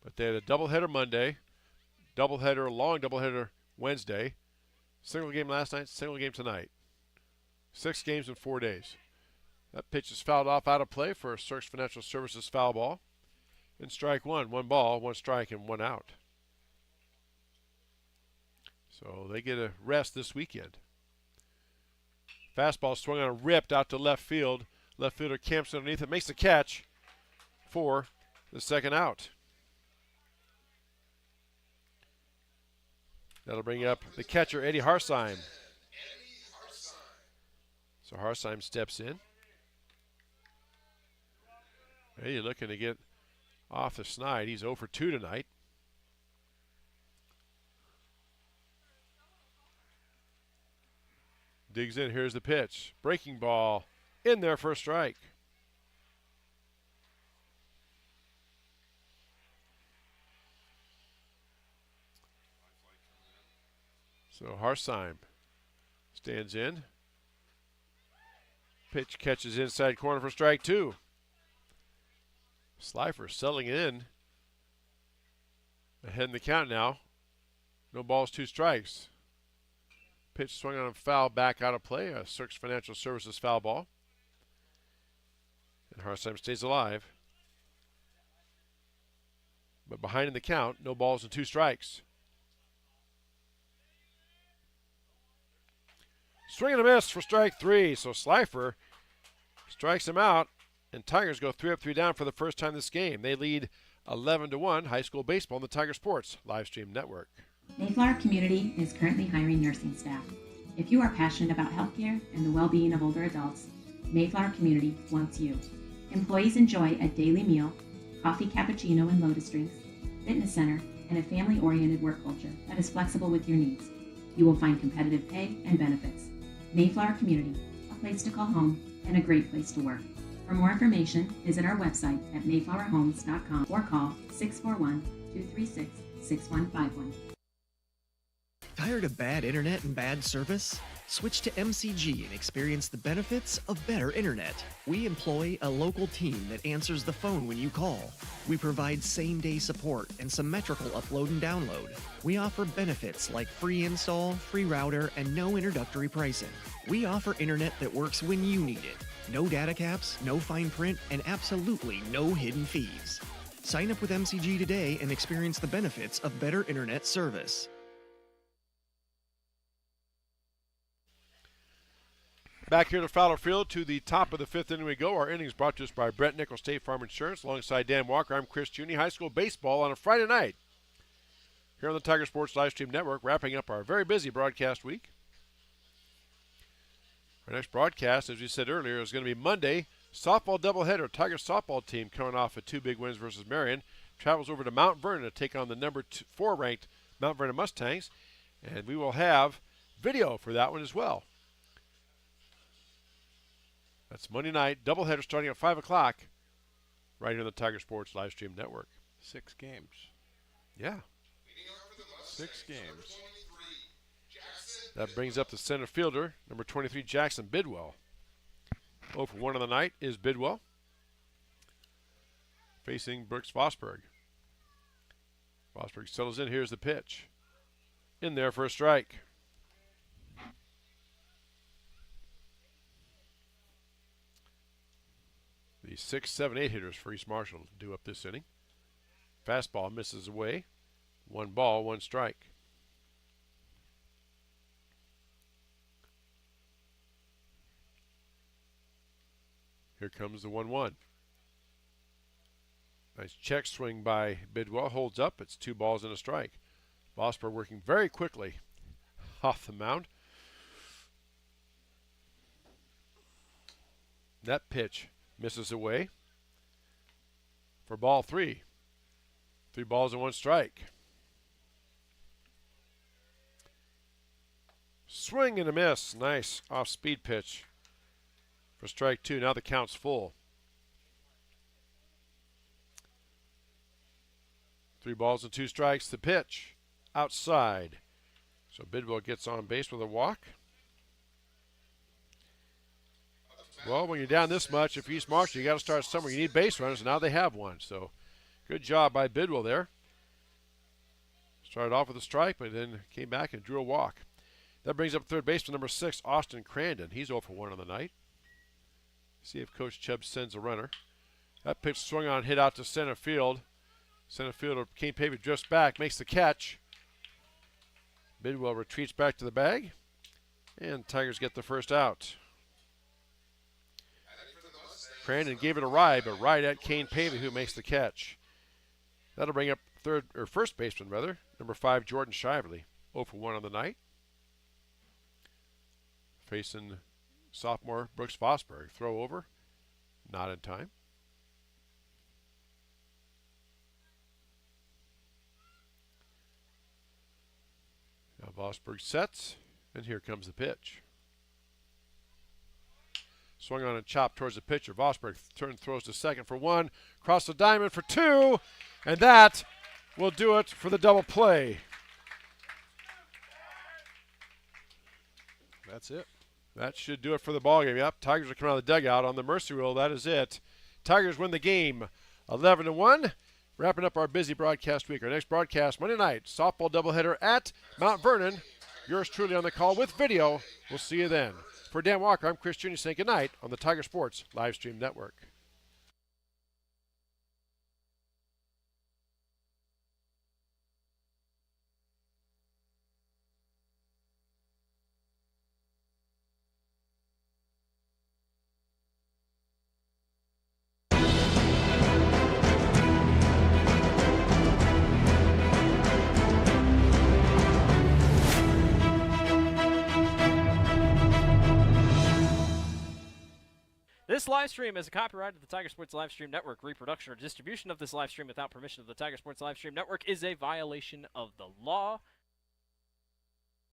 But they had a doubleheader Monday, long doubleheader Wednesday, single game last night, single game tonight. 6 games in 4 days. That pitch is fouled off out of play for a Cirques Financial Services foul ball. And strike one. 1 ball, 1 strike, and 1 out. So they get a rest this weekend. Fastball swung on and ripped out to left field. Left fielder camps underneath it, makes the catch for the second out. That'll bring up the catcher, Eddie Harsheim. So Harsheim steps in. Eddie looking to get off the snide. He's 0 for 2 tonight. Digs in, here's the pitch. Breaking ball in there for a strike. So Harsheim stands in. Pitch catches inside corner for strike 2. Slifer settling in. Ahead in the count now. No balls, 2 strikes. Pitch swung on and foul back out of play. A Cirques Financial Services foul ball. And Harsheim stays alive. But behind in the count, no balls and 2 strikes. Swing and a miss for strike 3. So Slifer strikes him out. And Tigers go 3 up, 3 down for the first time this game. They lead 11-1 high school baseball on the Tiger Sports Livestream Network. Mayflower Community is currently hiring nursing staff. If you are passionate about healthcare and the well-being of older adults, Mayflower Community wants you. Employees enjoy a daily meal, coffee cappuccino and lotus drinks, fitness center, and a family-oriented work culture that is flexible with your needs. You will find competitive pay and benefits. Mayflower Community, a place to call home and a great place to work. For more information, visit our website at mayflowerhomes.com or call 641-236-6151. Tired of bad internet and bad service? Switch to MCG and experience the benefits of better internet. We employ a local team that answers the phone when you call. We provide same-day support and symmetrical upload and download. We offer benefits like free install, free router, and no introductory pricing. We offer internet that works when you need it. No data caps, no fine print, and absolutely no hidden fees. Sign up with MCG today and experience the benefits of better internet service. Back here to Fowler Field to the top of the 5th inning we go. Our innings brought to us by Brett Nickel State Farm Insurance. Alongside Dan Walker, I'm Chris Juni. High school baseball on a Friday night here on the Tiger Sports Livestream Network, wrapping up our very busy broadcast week. Our next broadcast, as we said earlier, is going to be Monday. Softball doubleheader. Tiger softball team coming off of 2 big wins versus Marion travels over to Mount Vernon to take on the number 4 ranked Mount Vernon Mustangs. And we will have video for that one as well. That's Monday night, doubleheader starting at 5 o'clock right here on the Tiger Sports Livestream Network. 6 games. Yeah. 6 games. That brings up the center fielder, number 23, Jackson Bidwell. 0 for 1 on the night is Bidwell, facing Brooks Vosberg. Vosberg settles in. Here's the pitch. In there for a strike. The 6, 7, 8 hitters for East Marshall do up this inning. Fastball misses away. 1 ball, 1 strike. Here comes the 1-1. Nice check swing by Bidwell. Holds up. It's 2 balls and a strike. Vosberg working very quickly off the mound. That pitch misses away for ball 3. 3 balls and 1 strike. Swing and a miss. Nice off-speed pitch for strike 2. Now the count's full. 3 balls and 2 strikes. The pitch outside. So Bidwell gets on base with a walk. Well, when you're down this much, if East Marshall, you got to start somewhere. You need base runners, and now they have one. So good job by Bidwell there. Started off with a strike, but then came back and drew a walk. That brings up third baseman number 6, Austin Crandon. He's 0 for 1 on the night. See if Coach Chubb sends a runner. That pitch swung on, hit out to center field. Center fielder Kane Pavey drifts back, makes the catch. Bidwell retreats back to the bag, and Tigers get the first out. Crandon gave it a ride, but right at Kane Pavey, who makes the catch. That'll bring up first baseman, number 5, Jordan Shively, 0 for 1 on the night. Facing sophomore Brooks Fosberg. Throw over, not in time. Now Vosberg sets, and here comes the pitch. Swung on and chopped towards the pitcher. Vosberg throws to second for 1, across the diamond for 2, and that will do it for the double play. That's it. That should do it for the ballgame. Yep, Tigers are coming out of the dugout on the mercy rule. That is it. Tigers win the game 11-1. Wrapping up our busy broadcast week. Our next broadcast Monday night, softball doubleheader at Mount Vernon. Yours truly on the call with video. We'll see you then. For Dan Walker, I'm Chris Jr. saying goodnight on the Tiger Sports Livestream Network. This live stream is a copyright of the Tiger Sports Livestream Network. Reproduction or distribution of this live stream without permission of the Tiger Sports Livestream Network is a violation of the law.